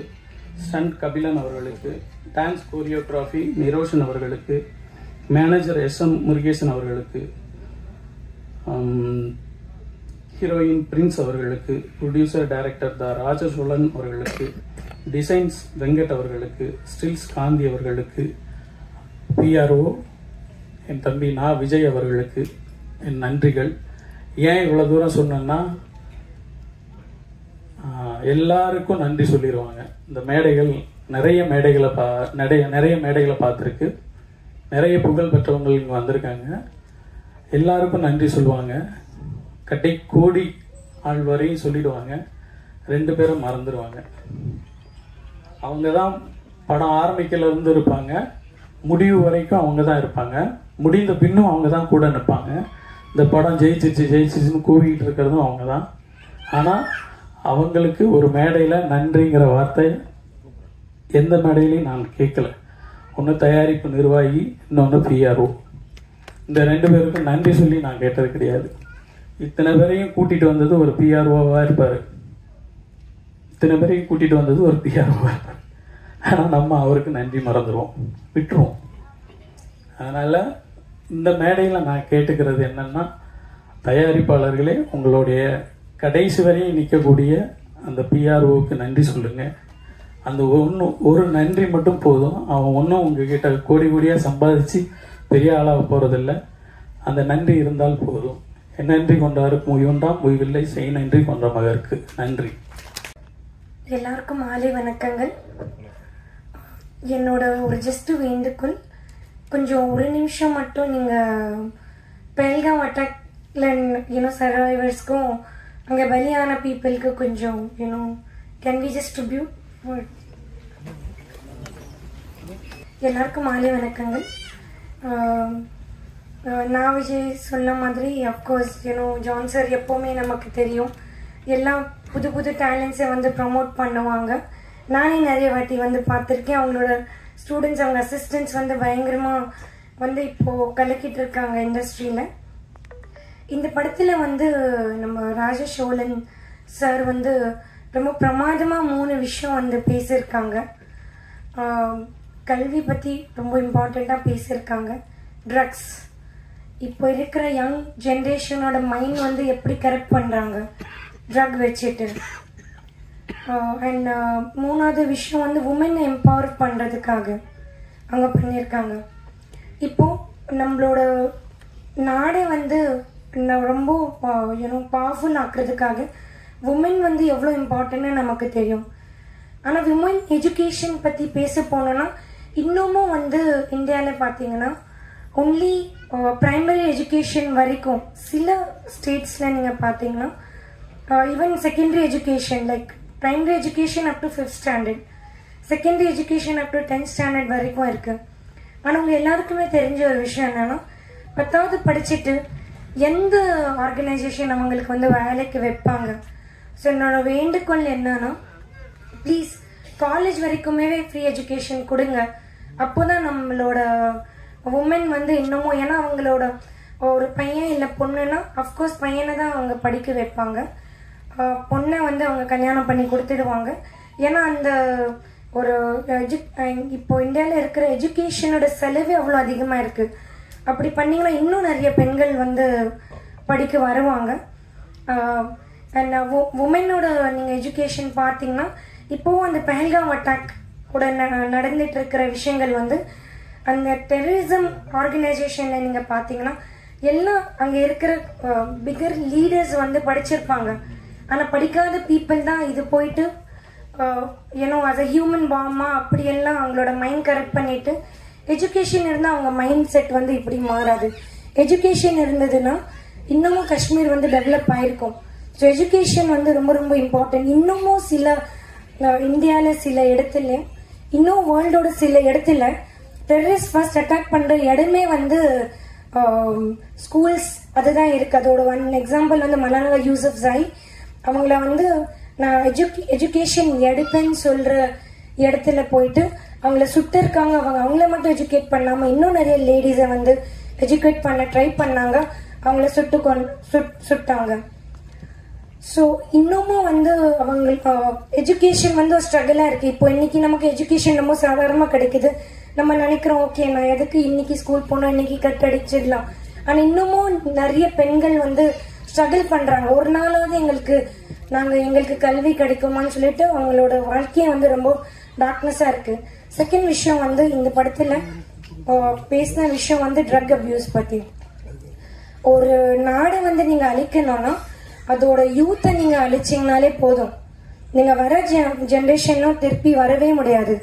ஸ்டண்ட் கபிலன் அவர்களுக்கு, டான்ஸ் கோரியோகிராஃபி நிரோஷன் அவர்களுக்கு, மேனேஜர் SM முருகேசன் அவர்களுக்கு, ஹீரோயின் பிரின்ஸ் அவர்களுக்கு, ப்ரொடியூசர் டைரக்டர் ராஜசோழன் அவர்களுக்கு, டிசைன்ஸ் வெங்கட் அவர்களுக்கு, ஸ்டில்ஸ் காந்தி அவர்களுக்கு, PRO என் தம்பி விஜய் அவர்களுக்கு என் நன்றிகள். ஏன் இவ்வளோ தூரம் சொன்னேன்னா, எல்லாருக்கும் நன்றி சொல்லிடுவாங்க. இந்த மேடைகள் நிறைய மேடைகளை பார்த்துருக்கு, நிறைய புகழ் பெற்றவங்க இங்கே வந்திருக்காங்க. எல்லாருக்கும் நன்றி சொல்லுவாங்க, கோடி ஆள் வரையும் சொல்லிடுவாங்க. 2 பேரும் மறந்துடுவாங்க. அவங்க தான் படம் ஆரம்பிக்கல இருந்து இருப்பாங்க, முடிவு வரைக்கும் அவங்க தான் இருப்பாங்க, முடிந்த பின்னும் அவங்க தான் கூட நிற்பாங்க. இந்த படம் ஜெயிச்சிச்சுன்னு கூவிக்கிட்டு இருக்கிறதும் அவங்க தான். ஆனால் அவங்களுக்கு ஒரு மேடையில் நன்றிங்கிற வார்த்தை எந்த மேடையிலையும் நான் கேட்கல. ஒன்று தயாரிப்பு நிர்வாகி, இன்னொன்று PRO. இந்த 2 பேருக்கும் நன்றி சொல்லி நான் கேட்டது கிடையாது. இத்தனை பேரையும் கூட்டிகிட்டு வந்தது ஒரு PRO-வாக இருப்பார், இத்தனை பேரையும் கூட்டிகிட்டு வந்தது ஒரு PRO-வாக இருப்பார். ஆனால் நம்ம அவருக்கு நன்றி மறந்துடுவோம், விட்டுருவோம். அதனால் இந்த மேடையில் நான் கேட்டுக்கிறது என்னன்னா, தயாரிப்பாளர்களே உங்களுடைய கடைசி வரையும் நிற்கக்கூடிய அந்த PRO-வுக்கு நன்றி சொல்லுங்கள். அந்த ஒரு நன்றி மட்டும் போதும். அவன் ஒன்றும் உங்ககிட்ட கோடியாக சம்பாதிச்சு பெரிய ஆளாக போகிறதில்ல. அந்த நன்றி இருந்தால் போதும். நன்றி கொண்டாருக்கு முயன்றாம் முயவில்லை, செய் நன்றி கொன்ற மகருக்கு. நன்றி. எல்லாருக்கும் மாலை வணக்கங்கள். என்னோட ஒரு ஜஸ்ட் வேண்டுகோள், கொஞ்சம் ஒரு நிமிஷம் மட்டும் நீங்கள் பெல்காம் அட்டாக்ல சர்வைவர்ஸ்க்கும் அங்கே பலியான பீப்புளுக்கு கொஞ்சம் கேன் வி டிஸ்ட்ரிபியூட். எல்லாருக்கும் மாலை வணக்கங்கள். நான் விஜய் சொன்ன மாதிரி அஃப்கோர்ஸ் ஜான் சார் எப்போவுமே நமக்கு தெரியும் எல்லாம் புது புது டேலண்ட்ஸை வந்து ப்ரமோட் பண்ணுவாங்க. நானே நிறைய வாட்டி வந்து பார்த்துருக்கேன். அவங்களோட ஸ்டூடெண்ட்ஸ் அவங்க அசிஸ்டன்ட்ஸ் வந்து பயங்கரமாக வந்து இப்போது கலக்கிட்டு இருக்காங்க இண்டஸ்ட்ரியில். இந்த படத்தில் வந்து நம்ம ராஜேஷ் சோழன் சார் வந்து ரொம்ப பிரமாதமாக 3 விஷயம் வந்து பேசியிருக்காங்க. கல்வி பற்றி ரொம்ப இம்பார்ட்டண்ட்டாக பேசியிருக்காங்க. ட்ரக்ஸ், இப்போ இருக்கிற யங் ஜென்ரேஷனோட மைண்ட் வந்து எப்படி கரெக்ட் பண்ணுறாங்க ட்ரக் வச்சுட்டு. அண்ட் 3வது விஷயம் வந்து உமனை எம்பவர் பண்ணுறதுக்காக அவங்க பண்ணியிருக்காங்க. இப்போது நம்மளோட நாடை வந்து ரொம்ப பவர்ஃபுல் ஆக்குறதுக்காக உமன் வந்து எவ்வளோ இம்பார்ட்டன்ட்னு நமக்கு தெரியும். ஆனால் விமன் எஜுகேஷன் பற்றி பேச போனோன்னா இன்னமும் வந்து இந்தியாவில் பார்த்தீங்கன்னா ஒன்லி ப்ரைமரி எஜுகேஷன் வரைக்கும் சில ஸ்டேட்ஸில் நீங்கள் பார்த்தீங்கன்னா even secondary education like primary education up to 5th standard, secondary education up to 10th standard வரைக்கும் இருக்குது. ஆனால் உங்கள் எல்லாருக்குமே தெரிஞ்ச ஒரு விஷயம் என்னென்னா 10வது படிச்சுட்டு எந்த ஆர்கனைசேஷன் அவங்களுக்கு வந்து வேலைக்கு வைப்பாங்க. ஸோ என்னோட வேண்டுகோள் என்னன்னா ப்ளீஸ் காலேஜ் வரைக்குமே ஃப்ரீ எஜுகேஷன் கொடுங்க. அப்போ தான் நம்மளோட உமன் வந்து இன்னமும், ஏன்னா அவங்களோட ஒரு பையன் இல்லை பொண்ணுன்னா அஃப்கோர்ஸ் பையனை தான் அவங்க படிக்க வைப்பாங்க, பொண்ணை வந்து அவங்க கல்யாணம் பண்ணி கொடுத்துடுவாங்க. ஏன்னா அந்த ஒரு இப்போ இந்தியாவில் இருக்கிற எஜுகேஷனோட செலவே அவ்வளோ அதிகமாக இருக்குது. அப்படி பண்ணிங்கன்னா இன்னும் நிறைய பெண்கள் வந்து படிக்க வருவாங்க. அண்ட் உமனோட நீங்கள் எஜுகேஷன் பார்த்தீங்கன்னா இப்போவும் அந்த பெஹல்காம் அட்டாக் கூட நடந்துட்டு இருக்கிற விஷயங்கள் வந்து அந்த டெரரிசம் ஆர்கனைசேஷனில் நீங்கள் பார்த்தீங்கன்னா எல்லாம் அங்கே இருக்கிற பிகர் லீடர்ஸ் வந்து படிச்சிருப்பாங்க. ஆனால் படிக்காத பீப்புள் தான் இது போயிட்டு as a ஹியூமன் பாமா அப்படியெல்லாம் அவங்களோட மைண்ட் கரெக்ட் பண்ணிட்டு, எஜுகேஷன் இருந்தால் அவங்க மைண்ட் செட் வந்து இப்படி மாறாது. எஜுகேஷன் இருந்ததுன்னா இன்னமும் காஷ்மீர் வந்து டெவலப் ஆயிருக்கும். ஸோ எஜுகேஷன் வந்து ரொம்ப ரொம்ப இம்பார்ட்டன்ட். இன்னமும் சில இந்தியாவில் சில இடத்துல, இன்னும் வேர்ல்டோட சில இடத்துல டெரரிஸ்ட் ஃபர்ஸ்ட் அட்டாக் பண்ணுற இடமே வந்து ஸ்கூல்ஸ் அதுதான் இருக்குது. அதோட எக்ஸாம்பிள் வந்து மலாலா யூசுப்ஸாய் அவங்கள வந்து நான் எஜுகேஷன் எடுப்பேன்னு சொல்கிற இடத்துல போயிட்டு அவங்கள சுட்டிருக்காங்க. அவங்கள மட்டும் எஜுகேட் பண்ணாமல் இன்னும் நிறைய லேடிஸை வந்து எஜுகேட் பண்ண ட்ரை பண்ணாங்க, அவங்கள சுட்டாங்க. ஸோ இன்னமும் வந்து அவங்களுக்கு எஜுகேஷன் வந்து ஒரு ஸ்ட்ரகிளாக இருக்குது. இப்போ இன்னைக்கு நமக்கு எஜுகேஷன் ரொம்ப சாதாரணமாக கிடைக்குது. நம்ம நினைக்கிறோம் ஓகே நான் எதுக்கு இன்னைக்கு ஸ்கூல் போனோம், இன்னைக்கு கட் அடிச்சிடலாம். ஆனால் இன்னமும் நிறைய பெண்கள் வந்து ஸ்ட்ரகிள் பண்ணுறாங்க. ஒரு நாளாவது எங்களுக்கு கல்வி கிடைக்குமான்னு சொல்லிட்டு அவங்களோட வாழ்க்கையை வந்து ரொம்ப டார்க்னஸாக இருக்குது. செகண்ட் விஷயம் வந்து இந்த படத்தில் பேசின விஷயம் வந்து ட்ரக் அப்யூஸ் பற்றி. ஒரு நாடை வந்து நீங்கள் அழிக்கணும்னா அதோட யூத்தை நீங்கள் அழிச்சிங்கனாலே போதும். நீங்கள் வர ஜென்ரேஷனும் திருப்பி வரவே முடியாது.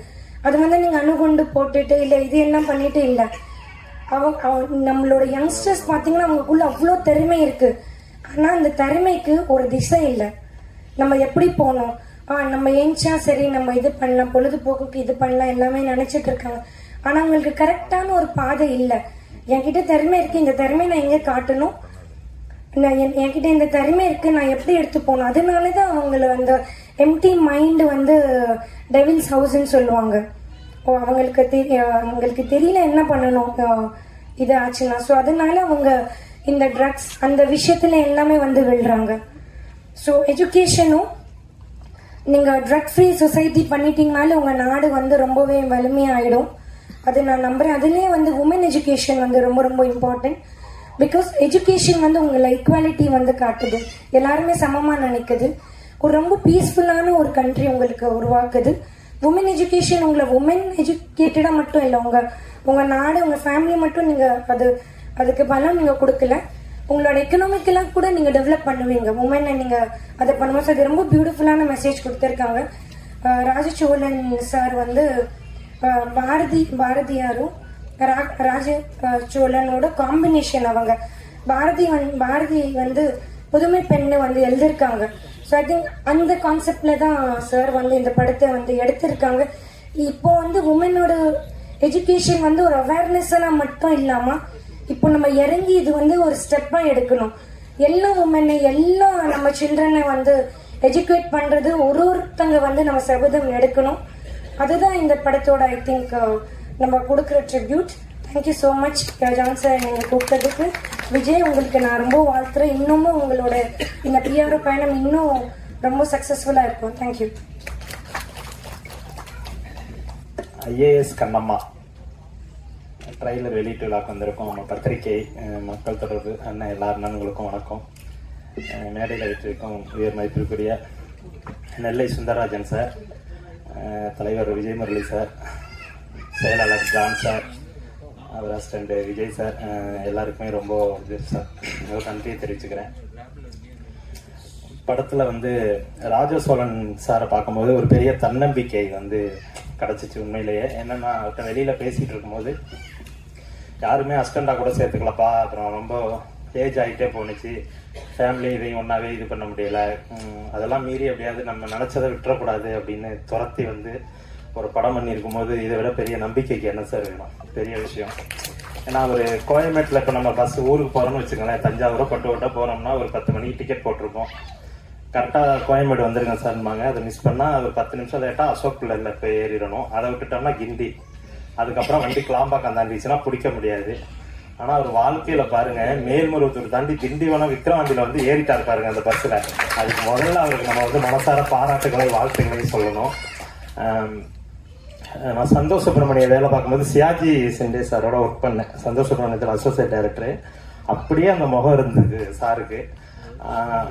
அது வந்து நீங்கள் அணுகுண்டு போட்டுட்டு இல்லை இது எல்லாம் பண்ணிட்டு இல்லை. நம்மளோட யங்ஸ்டர்ஸ் பார்த்தீங்கன்னா அவங்களுக்குள்ள அவ்வளோ திறமை இருக்குது. ஆனால் அந்த திறமைக்கு ஒரு திசை இல்லை. நம்ம எப்படி போகணும், நம்ம ஏஞ்சா சரி நம்ம இது பண்ணலாம், பொழுதுபோக்குக்கு இது பண்ணலாம் எல்லாமே நினைச்சிட்டு இருக்காங்க. ஆனால் அவங்களுக்கு கரெக்டான ஒரு பாதை இல்லை. என்கிட்ட திறமை இருக்கு, இந்த திறமை நான் எங்கே காட்டணும், என்கிட்ட இந்த திறமை இருக்கு, நான் எப்படி எடுத்து போகணும். அதனாலதான் அவங்கள அந்த எம்டி மைண்ட் வந்து டெவில்ஸ் ஹவுஸ்ன்னு சொல்லுவாங்க. அவங்களுக்கு தெரியல என்ன பண்ணணும் இது ஆச்சுன்னா. ஸோ அதனால அவங்க இந்த ட்ரக்ஸ் அந்த விஷயத்துல எல்லாமே வந்து விழுறாங்க. ஸோ எஜுகேஷனும் நீங்கள் ட்ரக் ஃப்ரீ சொசைட்டி பண்ணிட்டீங்கனாலே உங்கள் நாடு வந்து ரொம்பவே வலிமையாயிடும். அது நான் நம்புறேன். அதுலேயே வந்து உமன் எஜுகேஷன் வந்து ரொம்ப ரொம்ப இம்பார்ட்டன்ட். பிகாஸ் எஜுகேஷன் வந்து உங்களை ஈக்குவாலிட்டி வந்து காட்டுது, எல்லாருமே சமமாக நினைக்குது. ஒரு ரொம்ப பீஸ்ஃபுல்லான ஒரு கண்ட்ரி உங்களுக்கு உருவாக்குது. உமன் எஜுகேஷன் உங்களை உமன் எஜுகேட்டடாக மட்டும் இல்லை, உங்கள் நாடு உங்கள் ஃபேமிலி மட்டும் நீங்கள் அதுக்கு பலம் நீங்கள் கொடுக்கல, உங்களோட எக்கனாமிக்கெல்லாம் கூட நீங்கள் டெவலப் பண்ணுவீங்க. உமனை நீங்கள் அதை பண்ணும்போது அது ரொம்ப பியூட்டிஃபுல்லான மெசேஜ் கொடுத்துருக்காங்க. ராஜசோழன் சார் வந்து பாரதியாரும் ராஜ சோழனோட காம்பினேஷன். அவங்க பாரதி வந்து புதுமை பெண்ணு வந்து எழுதியிருக்காங்க. ஸோ ஐ திங்க் அந்த கான்செப்ட்ல தான் சார் வந்து இந்த படத்தை வந்து எடுத்திருக்காங்க. இப்போ வந்து உமனோட எஜுகேஷன் வந்து ஒரு அவேர்னஸ்ஸாக மட்டும் இல்லாம இப்போ நம்ம இறங்கி இது வந்து ஒரு ஸ்டெப்பா எடுக்கணும். எல்லா உமனை எல்லா நம்ம சில்ட்ரனை வந்து எஜுகேட் பண்றது ஒருத்தங்க வந்து நம்ம சபதம் எடுக்கணும். அதுதான் இந்த படத்தோட ஐ திங்க் நம்ம கொடுக்குற tribute. Thank you so much John sir நீங்கள் கூப்பிட்டதுக்கு. விஜய், உங்களுக்கு நான் ரொம்ப வாழ்த்துறேன். இன்னமும் உங்களோட இந்த பிஆர்ஓ பயணம் இன்னும் ரொம்ப சக்ஸஸ்ஃபுல்லாக இருக்கும். தேங்க்யூ. ஐஏஎஸ் கண்ணம்மா ட்ரைலர் வெளியீட்டு விழாக்கு வந்திருக்கோம். நம்ம பத்திரிகை, மக்கள் தொடர்பு அண்ணன் எல்லா அண்ணன்களுக்கும் வணக்கம். மேடையில் வைத்திருக்கும் உயர் மதிப்பிற்குரிய நெல்லை சுந்தரராஜன் சார், தலைவர் விஜய் முரளி சார், செயலாளர் ஜான் சார், அவர் அசிஸ்டண்ட் விஜய் சார், எல்லாருக்குமே ரொம்ப நன்றியை தெரிவிச்சுக்கிறேன். படத்தில் வந்து ராஜ சோழன் சாரை பார்க்கும்போது ஒரு பெரிய தன்னம்பிக்கை வந்து கிடச்சிச்சு. உண்மையிலேயே என்னென்னா, அவர்கிட்ட வெளியில் பேசிகிட்டு இருக்கும்போது யாருமே அசிஸ்டண்டாக கூட சேர்த்துக்கலப்பா, அப்புறம் ரொம்ப ஏஜ் ஆகிட்டே போணுச்சு, ஃபேமிலி இதையும் ஒன்றாவே இது பண்ண முடியல, அதெல்லாம் மீறி எப்படியாவது நம்ம நினச்சதை விட்டுறக்கூடாது அப்படின்னு துரத்தி வந்து ஒரு படம் பண்ணியிருக்கும் போது இதை விட பெரிய நம்பிக்கைக்கு என்ன சார் வேணும்? பெரிய விஷயம். ஏன்னா ஒரு கோயம்பேட்டில் இப்போ நம்ம பஸ் ஊருக்கு போகிறோம்னு வச்சுக்கோங்களேன், தஞ்சாவூரோ பட்டுக்கோட்டை போகிறோம்னா ஒரு 10 மணிக்கு டிக்கெட் போட்டிருப்போம். கரெக்டாக கோயம்பேடு வந்துருங்க சார்பாங்க. அதை மிஸ் பண்ணால் ஒரு 10 நிமிஷம் லேட்டாக அசோக் பிள்ளைல போய் ஏறிடணும். அதை விட்டுட்டோம்னா கிண்டி, அதுக்கப்புறம் வண்டி கிளாம்பாக்கம் தாண்டிச்சுன்னா பிடிக்க முடியாது. ஆனால் அவர் வாழ்க்கையில் பாருங்க, மேல்மருவத்தூர் தாண்டி திண்டிவனம் விக்ரவாண்டியில் வந்து ஏறிட்டார் பாருங்க அந்த பஸ்ஸில். அதுக்கு முதல்ல அவருக்கு நம்ம வந்து மனசார பாராட்டுகளை வாழ்த்துக்களையும் சொல்லணும். நான் சந்தோஷ் சுப்ரமணிய வேலை பார்க்கும்போது சியாஜி செண்டே சாரோட ஒர்க் பண்ணேன். சந்தோஷ் சுப்ரமணியத்தில் அசோசியேட் டைரக்டரு. அப்படியே அந்த முகம் இருந்தது சாருக்கு.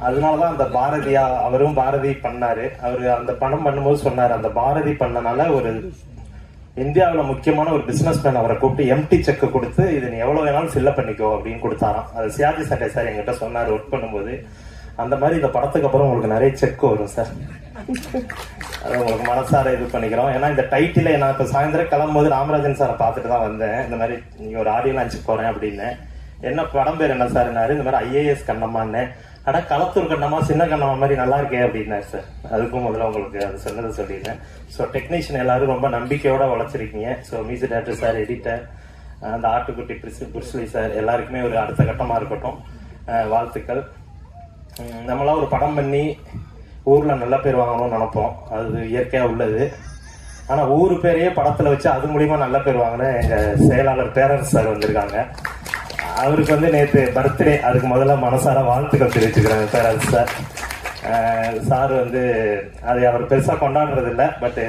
அதனாலதான் அந்த பாரதியா, அவரும் பாரதி பண்ணாரு. அவரு அந்த படம் பண்ணும்போது சொன்னாரு, அந்த பாரதி பண்ணனால ஒரு இந்தியாவில் முக்கியமான ஒரு பிசினஸ் மேன் அவரை கூப்பிட்டு எம்டி செக் கொடுத்து இது நீ எவ்வளவு வேணாலும் ஃபில்அப் பண்ணிக்கோ அப்படின்னு கொடுத்தாராம். அது சியாஜி சண்டே சார் எங்கிட்ட சொன்னார் ஒர்க் பண்ணும்போது. அந்த மாதிரி இந்த படத்துக்கு அப்புறம் உங்களுக்கு நிறைய செக் வரும் சார். அது உங்களுக்கு மனசார இது பண்ணிக்கிறோம். ஏன்னா இந்த டைட்டில நான் இப்போ சாயந்தரம் கிளம்பும்போது ராமராஜன் சாரை பார்த்துட்டு தான் வந்தேன். இந்த மாதிரி நீங்க ஒரு ஆடியோ லான்ச்சுக்கு போறேன் அப்படின்னு. என்ன படம் பேர் என்ன சார்னாரு. இந்த மாதிரி ஐஏஎஸ் கண்ணம்மான்னு. ஆனா களத்தூர் கண்ணம்மா சின்ன கண்ணம்மா மாதிரி நல்லா இருக்கே அப்படின்னாரு சார். அதுக்கும் முதல்ல உங்களுக்கு அது சொன்னதை சொல்லிடுறேன். ஸோ டெக்னீஷியன் எல்லாரும் ரொம்ப நம்பிக்கையோட உழைச்சிருக்கீங்க. So music director sir, editor, அந்த ஆட்டுக்குட்டி புருஸ்லி சார், எல்லாருக்குமே ஒரு அடுத்த கட்டமா இருக்கட்டும் வாழ்த்துக்கள். நம்மளா ஒரு படம் பண்ணி ஊர்ல நல்ல பேர் வாங்கணும்னு நினைப்போம், அது இயற்கையா உள்ளது. ஆனா ஊரு பேரையே படத்துல வச்சு அது மூலியமா நல்ல பேர் வாங்கின எங்க செயலாளர் பேரரசு சார் வந்திருக்காங்க. அவருக்கு வந்து நேற்று பர்த்டே, அதுக்கு முதல்ல மனசார வாழ்த்துக்கள் தெரிவிச்சுக்கிறேன் பேரரசு சார். சார் வந்து அது அவர் பெருசா கொண்டாடுறது இல்லை, பட்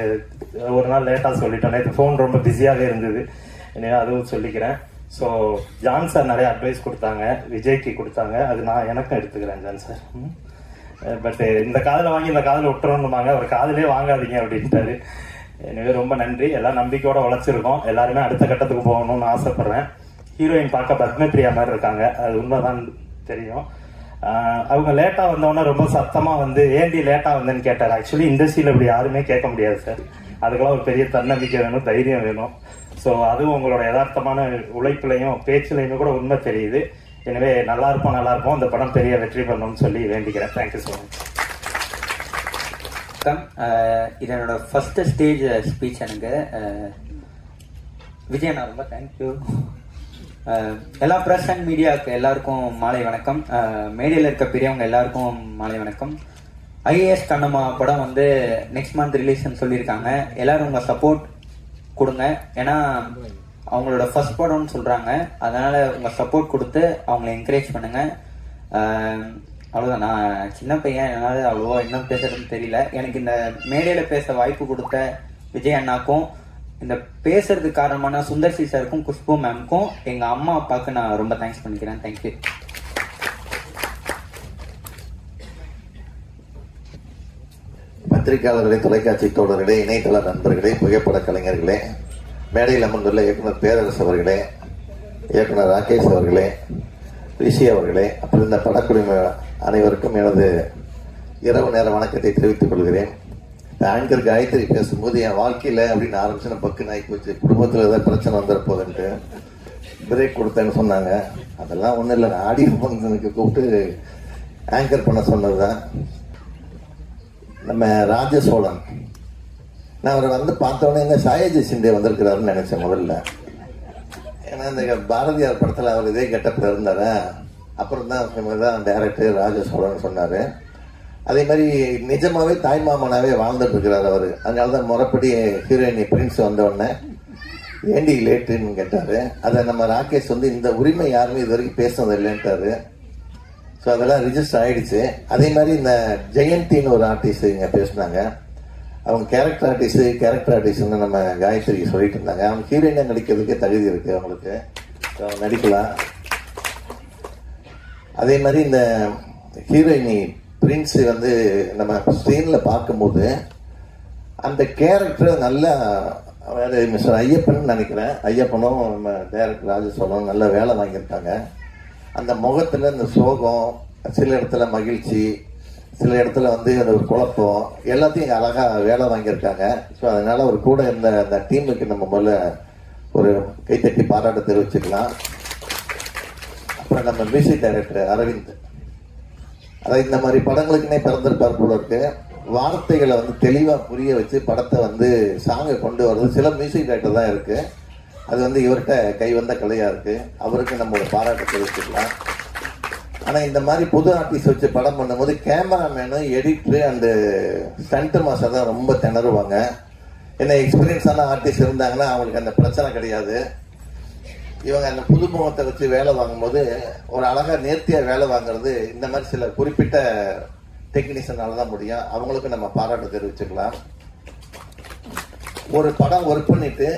ஒரு நாள் லேட்டா சொல்லிட்டோம். நேற்று ஃபோன் ரொம்ப பிஸியாவே இருந்தது, எனவே அதுவும் சொல்லிக்கிறேன். ஸோ ஜான் சார் நிறைய அட்வைஸ் கொடுத்தாங்க, விஜய்க்கு கொடுத்தாங்க, அது நான் எனக்கும் எடுத்துக்கிறேன் ஜான் சார். பட் இந்த காதில் வாங்கி இந்த காதில் விட்டுறோம்னுமாங்க, அவர் காதிலே வாங்காதீங்க அப்படின்ட்டாரு. எனவே ரொம்ப நன்றி. எல்லாம் நம்பிக்கையோட உழைச்சிருக்கோம். எல்லாருமே அடுத்த கட்டத்துக்கு போகணும்னு ஆசைப்படுறேன். ஹீரோயின் பார்க்க பத்மபிரியா மாதிரி இருக்காங்க, அது உண்மைதான் தெரியும். அவங்க லேட்டா வந்தோன்னா ரொம்ப சத்தமா வந்து ஏண்டி லேட்டா வந்தேன்னு கேட்டார். ஆக்சுவலி இண்டஸ்ட்ரியில இப்படி யாருமே கேட்க முடியாது சார். அதுக்கெல்லாம் ஒரு பெரிய தன்னம்பிக்கை வேணும், தைரியம் வேணும். ஸோ அதுவும் உங்களோட யதார்த்தமான உழைப்புலையும் பேச்சுலையுமே கூட உண்மை தெரியுது. எனவே நல்லா இருப்போம் அந்த படம் பெரிய வெற்றி பண்ணணும்னு சொல்லி வேண்டிக்கிறேன். Thank you so much. இது என்னோட ஃபர்ஸ்ட் ஸ்டேஜ் ஸ்பீச். எனக்கு விஜய் நான் ரொம்ப தேங்க்யூ. எல்லா பிரஸ் அண்ட் மீடியாவுக்கு எல்லாருக்கும் மாலை வணக்கம். மேடையில் இருக்க பெரியவங்க எல்லாருக்கும் மாலை வணக்கம். ஐஏஎஸ் கண்ணம்மா படம் வந்து நெக்ஸ்ட் மந்த் ரிலீஸ்ன்னு சொல்லியிருக்காங்க. எல்லாரும் உங்க சப்போர்ட் கொடுங்க. ஏன்னா அவங்களோட ஃபர்ஸ்ட் படம்னு சொல்றாங்க, அதனால உங்க சப்போர்ட் கொடுத்து அவங்களை என்கரேஜ் பண்ணுங்க. அவ்வளவுதான். நான் சின்ன பையன், என்னால அவ்வளவா என்ன பேசுறதுன்னு தெரியல. எனக்கு இந்த மேடையில பேச வாய்ப்பு கொடுத்த விஜய் அண்ணாக்கும், இந்த பேசுறதுக்கு காரணமான சுந்தர் சி சாருக்கும், குஷ்பு மேம்க்கும், எங்க அம்மா அப்பாவுக்கு நான் ரொம்ப தேங்க்ஸ் பண்ணிக்கிறேன். தேங்க்யூ. பத்திரிகையாளர்களே, தொலைக்காட்சி தோழர்களே, இணையதள நண்பர்களே, புகைப்பட கலைஞர்களே, மேடையில் அமர்ந்துள்ள இயக்குனர் பேரரசு அவர்களே, இயக்குனர் ராகேஷ் அவர்களே, ரிஷி அவர்களே, அப்புறம் இந்த படக்குழும அனைவருக்கும் எனது இரவு நேர வணக்கத்தை தெரிவித்துக் கொள்கிறேன். ஆங்கர் காயத்ரி பேசும்போது என் வாழ்க்கையில அப்படின்னு ஆரம்பிச்சு பக்குன்னு ஆகி போச்சு. குடும்பத்தில் ஏதாவது பிரச்சனை வந்துட போகுதுன்ட்டு பிரேக் கொடுத்தேன்னு சொன்னாங்க. அதெல்லாம் ஒன்றும் இல்லை. நான் ஆடியோ ஃபங்க்ஷனுக்கு கூப்பிட்டு ஆங்கர் பண்ண சொன்னதுதான் நம்ம ராஜசோழன். நான் அவரை வந்து பார்த்தோன்னே இந்த சாயாஜி சிண்டே வந்திருக்கிறாருன்னு நினைச்சேன் முதல்ல. ஏன்னா இந்த பாரதியார் படத்தில் அவர் இதே கெட்டப்பில் இருந்தார். அப்புறம் தான் டைரக்டர் ராஜசோழன் சொன்னார். அதே மாதிரி நிஜமாவே தாய்மாமனாவே வாழ்ந்துட்டு இருக்கிறார் அவர். அதனால தான் முறைப்படி ஹீரோயினி பிரின்ஸ் வந்தோடனே ஏண்டி லேட்டுன்னு கேட்டாரு. அதை நம்ம ராகேஷ் வந்து இந்த உரிமை யாருமே இது வரைக்கும் பேசுனது இல்லைன்ட்டாரு. ஸோ அதெல்லாம் ரிஜிஸ்டர் ஆயிடுச்சு. அதே மாதிரி இந்த ஜெயந்தின்னு ஒரு ஆர்டிஸ்ட் இங்கே பேசினாங்க. அவங்க கேரக்டர் ஆர்டிஸ்ட்னு நம்ம காயத்ரி சொல்லிட்டு இருந்தாங்க. அவங்க ஹீரோயினை நடிக்கிறதுக்கே தகுதி இருக்கு அவங்களுக்கு, நடிக்கலாம். அதே மாதிரி இந்த ஹீரோயினி பிரின்ஸ் வந்து நம்ம ஸ்க்ரீன்ல பார்க்கும்போது அந்த கேரக்டர் நல்லா மிஸ்டர் ஐயப்பன் நினைக்கிறேன், ஐயப்பனும் நம்ம டைரக்டர் ராஜசோழனும் நல்ல வேலை வாங்கியிருக்காங்க. அந்த முகத்துல இந்த சோகம், சில இடத்துல மகிழ்ச்சி, சில இடத்துல வந்து அந்த ஒரு குழப்பம், எல்லாத்தையும் அழகா வேலை வாங்கியிருக்காங்க. ஸோ அதனால ஒரு கூட இருந்த அந்த டீமுக்கு நம்ம முதல்ல ஒரு கைத்தட்டி பாராட்டு தெரிவிச்சுக்கலாம். அப்புறம் நம்ம மியூசிக் டைரக்டர் அரவிந்த், அதாவது இந்த மாதிரி படங்களுக்குன்னே பிறந்திருப்பார் போல இருக்கு. வார்த்தைகளை வந்து தெளிவா புரிய வச்சு படத்தை வந்து சாங்கை கொண்டு வர்றது சில மியூசிக் டைரக்டர் தான் இருக்கு. அது வந்து இவர்கிட்ட கை வந்த கலையா இருக்கு. அவருக்கு நம்ம ஒரு பாராட்டு தெரிவிச்சுக்கலாம். ஆனா இந்த மாதிரி புது ஆர்டிஸ்ட் வச்சு படம் பண்ணும்போது cameraman, editor and stunt master தான் ரொம்ப திணறுவாங்க. என்ன எக்ஸ்பீரியன்ஸான ஆர்டிஸ்ட் இருந்தாங்கன்னா அவங்களுக்கு அந்த பிரச்சனை கிடையாது. இவங்க அந்த புதுமுகத்தை வச்சு வேலை வாங்கும்போது ஒரு அழகா நேர்த்தியா வேலை வாங்குறது இந்த மாதிரி சில குறிப்பிட்ட டெக்னீஷியனால தான் முடியும். அவங்களுக்கு நம்ம பாராட்டு தெரிவிச்சுக்கலாம். ஒரு படம் ஒர்க் பண்ணிட்டு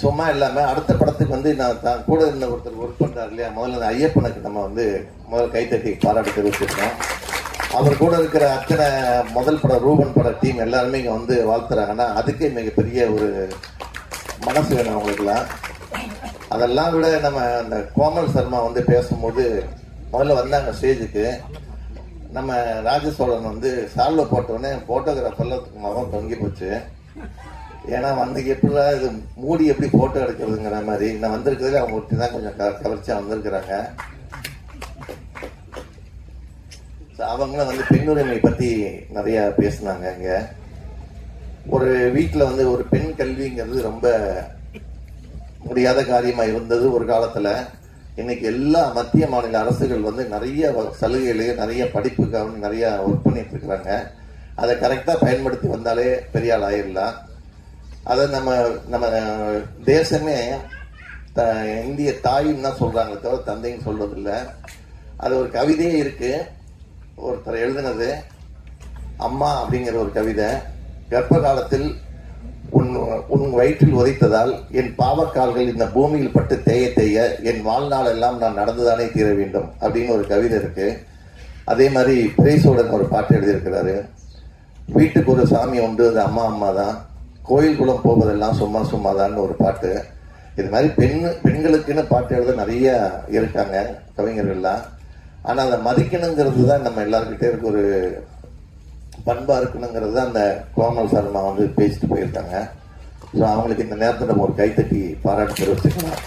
சும்மா இல்லாம அடுத்த படத்துக்கு வந்து நான் தான் கூட இருந்த ஒருத்தர் ஒர்க் பண்றாரு இல்லையா, முதல்ல ஐயப்பனுக்கு நம்ம வந்து முதல் கைத்தட்டி பாராட்டு தெரிவிச்சிருக்கோம். அவர் கூட இருக்கிற அத்தனை முதல் படம் ரூபன் பட டீம் எல்லாருமே இங்க வந்து வாழ்த்துறாங்கன்னா அதுக்கே மிகப்பெரிய ஒரு மனசு வேணும் அவங்களுக்குலாம். அதெல்லாம் விட நம்ம அந்த கோமல் சர்மா வந்து பேசும்போது முதல்ல வந்தாங்க ஸ்டேஜுக்கு. நம்ம ராஜசோழன் வந்து சால்வை போட்டோடனே போட்டோகிராஃபர்லாம் முகம் தொங்கி போச்சு. ஏன்னா வந்து எப்படிடா இது மூடி எப்படி போட்டோ எடுக்கிறதுங்கிற மாதிரி. நான் வந்திருக்கிறதுல அவங்க ஒருத்தி தான் கொஞ்சம் கவர்ச்சியா வந்திருக்கிறாங்க. அவங்களும் வந்து பெண்ணுரிமை பத்தி நிறைய பேசினாங்க. இங்க ஒரு வீட்டுல வந்து ஒரு பெண் கல்விங்கிறது ரொம்ப முடியாத காரியமா இருந்தது ஒரு காலத்துல. இன்னைக்கு எல்லா மத்திய மாநில அரசுகள் வந்து நிறைய சலுகைகளையும் நிறைய படிப்புக்காக நிறைய ஒர்க் பண்ணிட்டு இருக்கிறாங்க. அதை கரெக்டா பயன்படுத்தி வந்தாலே பெரிய ஆள் ஆயிடலாம். அதை நம்ம தேசமே இந்திய தாயின்னு தான் சொல்றாங்க தவிர தந்தைன்னு சொல்றது இல்லை. அது ஒரு கவிதையே இருக்கு, ஒருத்தர் எழுதினது. அம்மா அப்படிங்கிற ஒரு கவிதை. கர்ப்ப காலத்தில் உன் வயிற்றில் உதைத்ததால் என் பாவக்கால்கள் இந்த பூமியில் பட்டு தேய தேய என் வாழ்நாள் எல்லாம் நான் நடந்துதானே தீர வேண்டும் அப்படின்னு ஒரு கவிதை இருக்கு. அதே மாதிரி பிரேசோடன் ஒரு பாட்டு எழுதியிருக்கிறாரு. வீட்டுக்கு ஒரு சாமி உண்டு, அது அம்மா அம்மா தான், கோயில் குளம் போவதெல்லாம் சும்மா சும்மாதான்னு ஒரு பாட்டு. இது மாதிரி பெண்களுக்குன்னு பாட்டு எழுத நிறைய இருக்காங்க கவிஞர்கள்லாம். ஆனா அதை மதிக்கணுங்கிறது தான் நம்ம எல்லாருக்கிட்டே இருக்க ஒரு பண்பா இருக்கணுங்கிறது தான் அந்த கோமல் சர்மா வந்து பேசிட்டு போயிருக்காங்க. ஸோ அவங்களுக்கு இந்த நேரத்தில் நம்ம ஒரு கைத்தட்டி பாராட்டு தெரிவிச்சுக்கலாம்.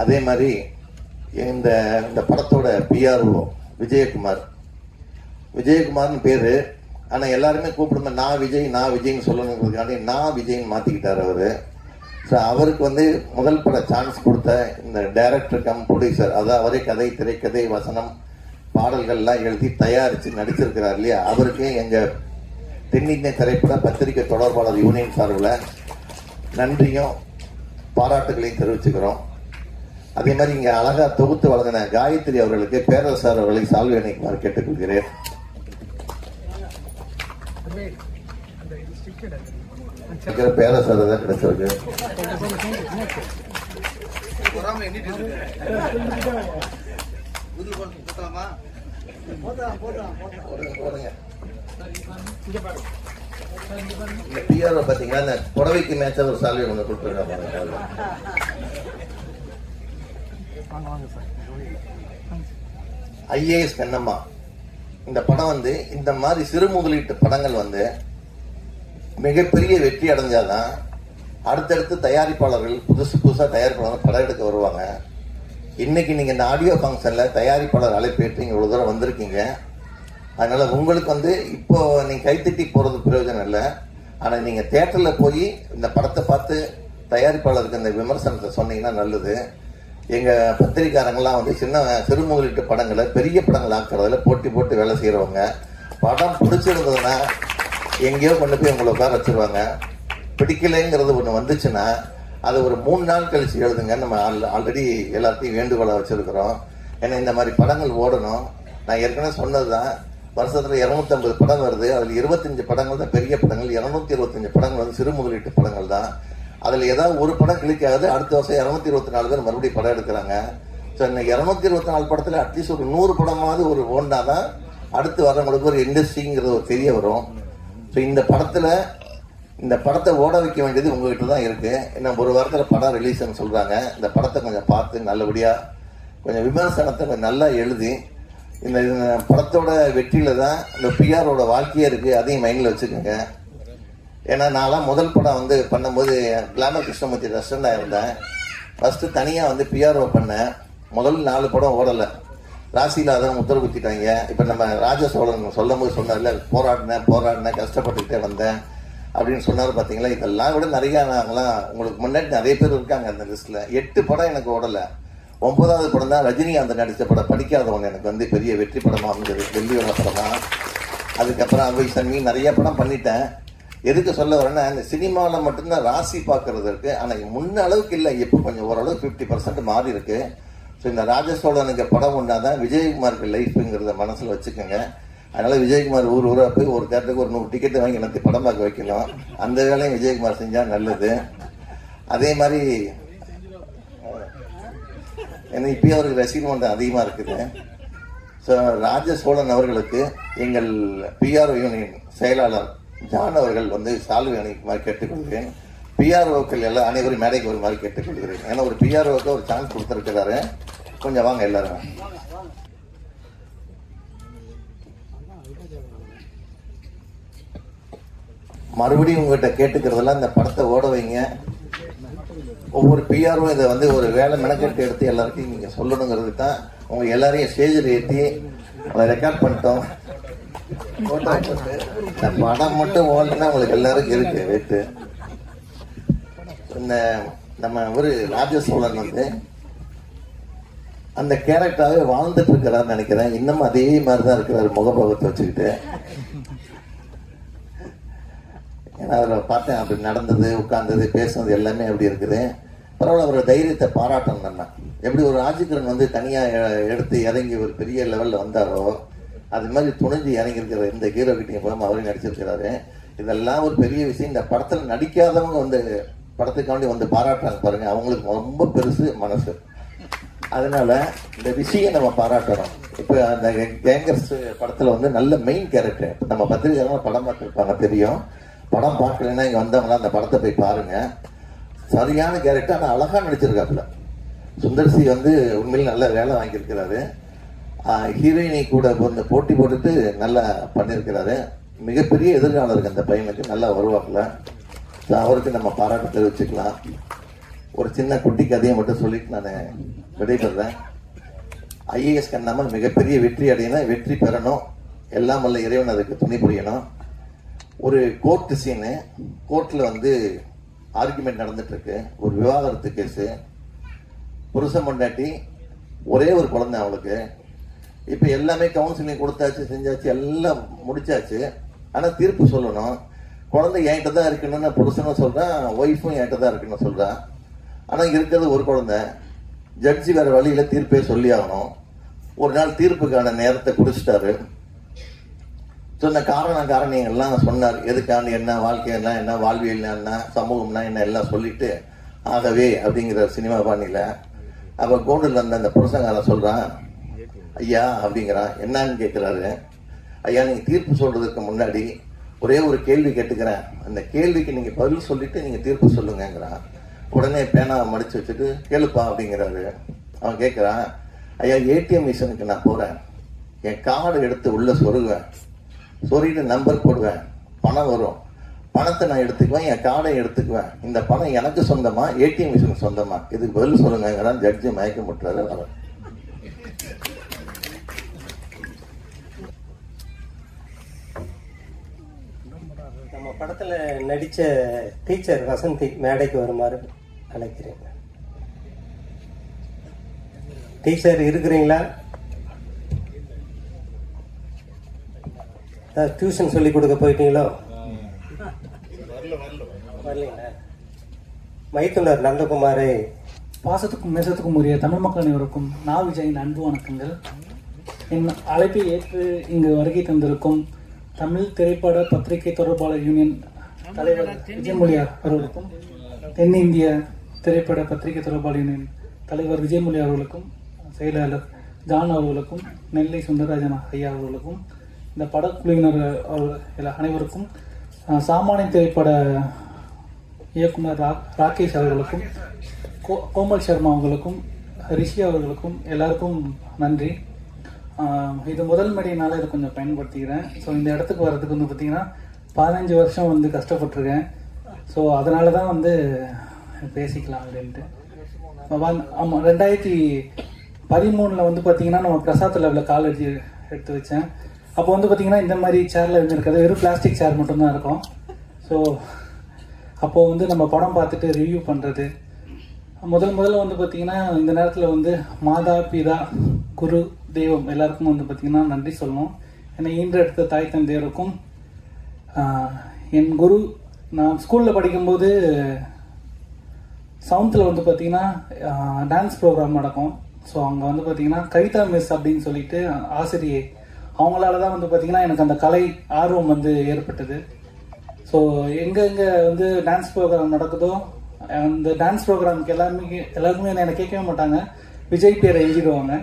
அதே மாதிரி இந்த படத்தோட பிஆர்ஓ விஜயகுமார்னு பேரு. ஆனா எல்லாருமே கூப்பிடும்போது நான் விஜய்னு சொல்லணுங்கிறதுக்காண்டி நான் விஜய்னு மாத்திக்கிட்டாரு அவரு. ஸோ அவருக்கு வந்து முதல் பட சான்ஸ் கொடுத்த இந்த டைரக்டர் கம் ப்ரொடியூசர், அதாவது அவரே கதை, திரைக்கதை, வசனம், பாடல்கள்லாம் எழுதி தயாரித்து நடிச்சிருக்கிறார் இல்லையா, அவருக்கு எங்க தென்னிந்திய திரைப்பட பத்திரிகை தொடர்பாளர் யூனியன் சார்பில் நன்றியும் பாராட்டுகளையும் தெரிவிச்சுக்கிறோம். அதே மாதிரி இங்க அழகா தொகுத்து வழங்கின காயத்ரி அவர்களுக்கு பேரரசர் அவர்களை சால்வை அணிக்குமாறு கேட்டுக்கொள்கிறேன். பேரரசர் தான் கிடைச்சிருக்கு. பாத்தீங்கன்னா இந்த புடவைக்கு மேட்சா ஒரு சால்வை ஒண்ணு கொடுத்துருக்காங்க. ஐஏஎஸ் கண்ணம்மா இந்த படம் வந்து இந்த மாதிரி சிறு முதலீட்டு படங்கள் வந்து மிகப்பெரிய வெற்றி அடைஞ்சாதான் அடுத்தடுத்து தயாரிப்பாளர்கள் புதுசா தயாரிப்பாளர்கள் படம் எடுக்க வருவாங்க. இன்னைக்கு நீங்க இந்த ஆடியோ ஃபங்க்ஷன்ல தயாரிப்பாளர் அழைப்பேற்று இவ்வளவு தூரம் வந்திருக்கீங்க. அதனால உங்களுக்கு வந்து இப்போ நீங்க கைத்தட்டி போறது பிரயோஜனம் இல்லை. ஆனா நீங்க தியேட்டர்ல போய் இந்த படத்தை பார்த்து தயாரிப்பாளருக்கு இந்த விமர்சனத்தை சொன்னீங்கன்னா நல்லது. எங்க பத்திரிக்காரங்கெல்லாம் வந்து சிறு முதலீட்டு படங்களை பெரிய படங்கள் ஆக்குறதுல போட்டி போட்டு வேலை செய்யறவங்க. படம் பிடிச்சிருந்ததுன்னா எங்கேயோ கொண்டு போய் உங்களை உட்கார வச்சிருவாங்க. பிடிக்கலைங்கிறது ஒண்ணு வந்துச்சுன்னா அது ஒரு 3 நாள் கழிச்சு எழுதுங்க. நம்ம ஆல்ரெடி எல்லாத்தையும் வேண்டுகோளா வச்சிருக்கிறோம். ஏன்னா இந்த மாதிரி படங்கள் ஓடணும். நான் ஏற்கனவே சொன்னதுதான், வருஷத்துல 250 படம் வருது. அதுல 25 படங்கள் தான் பெரிய படங்கள், 225 படங்கள் வந்து சிறு முதலீட்டு படங்கள் தான். அதுல ஏதாவது ஒரு படம் கிளிக் ஆகுது, அடுத்த வருஷம் 224 பேர் மறுபடியும் படம் எடுக்கிறாங்க. ஸோ இந்த 224 படத்துல அட்லீஸ்ட் ஒரு 100 படமாவது ஒரு ஓடினாதான் அடுத்து வரவங்களுக்கு ஒரு இண்டஸ்ட்ரிங்கிறது ஒரு தெரிய வரும். ஸோ இந்த படத்தை ஓட வைக்க வேண்டியது உங்ககிட்ட தான் இருக்கு. இன்னும் ஒரு வாரத்தில் படம் ரிலீஸ்ன்னு சொல்றாங்க. இந்த படத்தை கொஞ்சம் பார்த்து நல்லபடியா கொஞ்சம் விமர்சனத்தை கொஞ்சம் நல்லா எழுதி, இந்த படத்தோட வெற்றியில தான் இந்த பிஆரோட வாழ்க்கையே இருக்கு. அதையும் மைண்ட்ல வச்சுக்கோங்க. ஏன்னா நான்லாம் முதல் படம் வந்து பண்ணும்போது கிளாமர் கிருஷ்ணமூர்த்தி ரெஸ்டண்டா இருந்தேன். ஃபர்ஸ்ட் தனியா வந்து பிஆர்ஓ பண்ணேன். முதல் 4 படம் ஓடலை. ராசியில அதான் உத்தரவு குத்திட்டாங்க. இப்ப நம்ம ராஜசோழன் சொல்லும் போது சொன்னார்ல, போராடினேன் கஷ்டப்பட்டுக்கிட்டே வந்தேன் அப்படின்னு சொன்னாரு. பாத்தீங்களா, இதெல்லாம் விட நிறைய நாங்களாம் உங்களுக்கு முன்னாடி நிறைய பேர் இருக்காங்க அந்த லிஸ்ட்ல. 8 படம் எனக்கு ஓடல. 9வது படம் தான் ரஜினிகாந்த் நடிச்ச படம் படிக்காதவங்க எனக்கு வந்து பெரிய வெற்றி படமா இருந்தது. வெள்ளியோட படமா. அதுக்கப்புறம் அவை சன்மி நிறைய படம் பண்ணிட்டேன். எதுக்கு சொல்ல வரேன்னா, இந்த சினிமாவில் மட்டும்தான் ராசி பார்க்கறது இருக்கு. ஆனா முன்ன அளவுக்கு இல்லை. இப்போ கொஞ்சம் ஓரளவுக்கு 50% மாறி இருக்கு. ஸோ இந்த ராஜசோழனுக்கு படம் உண்டாதான் விஜயகுமாருக்கு லைஃப்ங்கிறத மனசுல வச்சுக்கோங்க. அதனால விஜயகுமார் ஊரா போய் ஒரு தேட்டருக்கு ஒரு 100 டிக்கெட் வாங்கி எனக்கு படம் பார்க்க வைக்கணும். அந்த வேலையும் விஜயகுமார் செஞ்சா நல்லது. அதே மாதிரி ஏன்னா இப்பயும் அவருக்கு ரசிகர் மன்றம் அதிகமா இருக்குது. ஸோ ராஜசோழன் அவர்களுக்கு எங்கள் பிஆர்ஓ யூனியன் செயலாளர் ஜான் அவர்கள் வந்து சால்வை அணிக்குமாறு கேட்டுக்கொள்கிறேன். பிஆர்ஓக்கள் எல்லாம் அனைவரும் மேடைக்கு வருமாறு கேட்டுக்கொள்கிறேன். ஏன்னா ஒரு பிஆர்ஓக்கு ஒரு சான்ஸ் கொடுத்துருக்கிறாரு. கொஞ்சம் வாங்க எல்லாரும். மறுபடியும் உங்ககிட்ட கேட்டுக்கிறதெல்லாம் இந்த படத்தை ஓட வைங்க. ஒவ்வொரு பிஆர்ஓ இதை வந்து ஒரு வேலை மெனக்கெட்டு எடுத்து எல்லாருக்கும் நீங்க சொல்லணுங்கிறது தான். உங்க எல்லாரையும் ஸ்டேஜில் ஏற்றி அதை ரெக்கார்ட் பண்ணிட்டோம். இந்த படம் மட்டும் ஓடலன்னா உங்களுக்கு எல்லாருக்கும் இருக்கு வெட்டு. இந்த நம்ம ஒரு ராஜசோழன் வந்து அந்த கேரக்டராகவே வாழ்ந்துட்டு இருக்கிறான்னு நினைக்கிறேன். இன்னமும் அதே மாதிரிதான் இருக்கிறாரு முகபாவத்தை வச்சுக்கிட்டு. ஏன்னா அதில் பார்த்தேன், அப்படி நடந்தது, உட்கார்ந்தது, பேசுனது எல்லாமே அப்படி இருக்குது. பரவாயில்ல, அவரோட தைரியத்தை பாராட்டணும். நம்ம எப்படி ஒரு ராஜகிரண் வந்து தனியா எடுத்து இறங்கி ஒரு பெரிய லெவல்ல வந்தாரோ, அது மாதிரி துணிஞ்சு இறங்கி இருக்கிற இந்த ஹீரோ கிட்டையும் போகாம அவரையும் நடிச்சிருக்கிறாரு. இதெல்லாம் ஒரு பெரிய விஷயம். இந்த படத்துல நடிக்காதவங்க வந்து படத்துக்காண்டி வந்து பாராட்டுறாங்க பாருங்க, அவங்களுக்கு ரொம்ப பெருசு மனசு. அதனால இந்த விஷயம் நம்ம பாராட்டணும். இப்ப அந்த கேங்கர்ஸ் படத்துல வந்து நல்ல மெயின் கேரக்டர். நம்ம பத்திரிகை படம் பார்த்துருப்பாங்க தெரியும். படம் பார்க்கலன்னா இங்க வந்தவங்களா அந்த படத்தை போய் பாருங்க. சரியான கேரக்டர். ஆனா அழகா நடிச்சிருக்காப்புல. சுந்தர்சி வந்து உண்மையில நல்ல வேலை வாங்கியிருக்கிறாரு. ஹீரோயினி கூட வந்து போட்டி போட்டுட்டு நல்லா பண்ணியிருக்கிறாரு. மிகப்பெரிய எதிர்காலம் இருக்கு அந்த பையனுக்கு. நல்லா வருவாப்புல. அவருக்கு நம்ம பாராட்டு தெரிவிச்சுக்கலாம். ஒரு சின்ன குட்டி கதையை மட்டும் சொல்லிட்டு நான் விடைபெறேன். ஐஏஎஸ் கண்ணாமல் மிகப்பெரிய வெற்றி அடையணும், வெற்றி பெறணும். எல்லாம் வல்ல இறைவன் அதுக்கு துணை புரியணும். ஒரு கோர்ட் சீனு. கோர்ட்ல வந்து ஆர்குமெண்ட் நடந்துட்டு இருக்கு. ஒரு விவாகரத்து கேஸு. புருஷன் பொண்டாட்டி, ஒரே ஒரு குழந்தை அவளுக்கு. இப்ப எல்லாமே கவுன்சிலிங் கொடுத்தாச்சு, செஞ்சாச்சு, எல்லாம் முடிச்சாச்சு. ஆனா தீர்ப்பு சொல்லணும். குழந்தை என்கிட்ட தான் இருக்கணும்னு புருஷனும் சொல்றான், ஒய்ஃபும் என்கிட்ட தான் இருக்குன்னு சொல்றான். ஆனா இருக்கிறது ஒரு குழந்தை. ஜட்ஜி வேற வழியில தீர்ப்பே சொல்லி ஆகணும். ஒரு நாள் தீர்ப்புக்கான நேரத்தை குடிச்சிட்டாரு. சொன்ன காரணியெல்லாம் சொன்னார். எதுக்காண்டி என்ன, வாழ்க்கை என்ன, வாழ்வியல் என்ன, சமூகம்னா என்ன எல்லாம் சொல்லிட்டு, ஆகவே அப்படிங்கிற சினிமா பாணியில அப்ப கோண்டில் வந்த அந்த புருஷங்காரன் சொல்றான், ஐயா அப்படிங்கிறான். என்னன்னு கேட்கிறாரு. ஐயா, நீங்க தீர்ப்பு சொல்றதுக்கு முன்னாடி ஒரே ஒரு கேள்வி கேட்டுக்கிறேன். அந்த கேள்விக்கு நீங்க பதில் சொல்லிட்டு நீங்க தீர்ப்பு சொல்லுங்கிறான். உடனே பேனாவை மடிச்சு வச்சுட்டு கேளுப்பா அப்படிங்கிறாரு. அவன் கேட்கிறான், ஐயா ஏடிஎம் மிஷினுக்கு நான் போறேன். என் கார்டு எடுத்து உள்ள சொருவேன். சொருகிட்டு நம்பர் போடுவேன். பணம் வரும். பணத்தை நான் எடுத்துக்குவேன், என் கார்டை எடுத்துக்குவேன். இந்த பணம் எனக்கு சொந்தமா, ஏடிஎம் மிஷினுக்கு சொந்தமா? இதுக்கு பதில் சொல்லுங்க. ஜட்ஜி மயக்கம் போட்டுறாரு. நம்ம படத்துல நடிச்ச டீச்சர் வசந்தி மேடைக்கு வருமாறு அழைக்கிறேன். டீச்சர் இருக்கிறீங்களா? டியூஷன் சொல்லி கொடுக்க போயிட்டீங்களோ? வரலீங்களா? மைத்துனர் நந்தகுமாரை பாசத்துக்கும் நேசத்துக்கும் உரிய தமிழ் மக்கள் அனைவருக்கும் நான் விஜயின் அன்பு வணக்கங்கள். என் அழைப்பை ஏற்று இங்கு வருகை தந்திருக்கும் தமிழ் திரைப்பட பத்திரிகை தொடர்பாளர் யூனியன் தலைவர் விஜயமொழியார் அவர்களுக்கும், தென்னிந்திய திரைப்பட பத்திரிகை தொடர்பாளர் யூனியன் தலைவர் விஜயமொழியார் அவர்களுக்கும், செயலாளர் ஜான் அவர்களுக்கும், நெல்லை சுந்தரராஜன் ஐயா அவர்களுக்கும், இந்த படக்குழுவினர் அனைவருக்கும், சாமானிய திரைப்பட இயக்குனர் ராகேஷ் அவர்களுக்கும், கோமல் சர்மா அவர்களுக்கும், ரிஷி அவர்களுக்கும் எல்லாருக்கும் நன்றி. இது முதல் மேடையினால இதை கொஞ்சம் பயன்படுத்திக்கிறேன். ஸோ இந்த இடத்துக்கு வர்றதுக்கு வந்து பார்த்தீங்கன்னா 15 வருஷம் வந்து கஷ்டப்பட்டிருக்கேன். ஸோ அதனால தான் வந்து பேசிக்கலாம் அப்படின்ட்டு. ஆமாம், 2013 வந்து பார்த்தீங்கன்னா நம்ம பிரசாத் லெவலில் காலேஜ் எடுத்து வச்சேன். அப்போ வந்து பார்த்தீங்கன்னா இந்த மாதிரி சேரில் இருந்திருக்காது, வெறும் பிளாஸ்டிக் சேர் மட்டும்தான் இருக்கும். ஸோ அப்போது வந்து நம்ம படம் பார்த்துட்டு ரிவ்யூ பண்ணுறது முதல்ல வந்து பார்த்தீங்கன்னா இந்த நேரத்தில் வந்து மாதா பிதா குரு தெய்வம் எல்லாருக்கும் வந்து பார்த்தீங்கன்னா நன்றி சொல்லணும். என்னை ஈன்றெடுத்த தாய் தந்தையருக்கும், என் குரு, நான் ஸ்கூலில் படிக்கும்போது 7th வந்து பார்த்தீங்கன்னா டான்ஸ் ப்ரோக்ராம் நடக்கும். ஸோ அங்கே வந்து பார்த்தீங்கன்னா கவிதா மிஸ் அப்படின்னு சொல்லிட்டு ஆசிரியை, அவங்களால தான் வந்து பார்த்தீங்கன்னா எனக்கு அந்த கலை ஆர்வம் வந்து ஏற்பட்டது. ஸோ எங்கெங்கே வந்து டான்ஸ் ப்ரோக்ராம் நடக்குதோ அந்த டான்ஸ் ப்ரோக்ராமுக்கு எல்லாருக்குமே என்னை கேட்கவே மாட்டாங்க, விஜய் பேரை எழுதிடுவாங்க.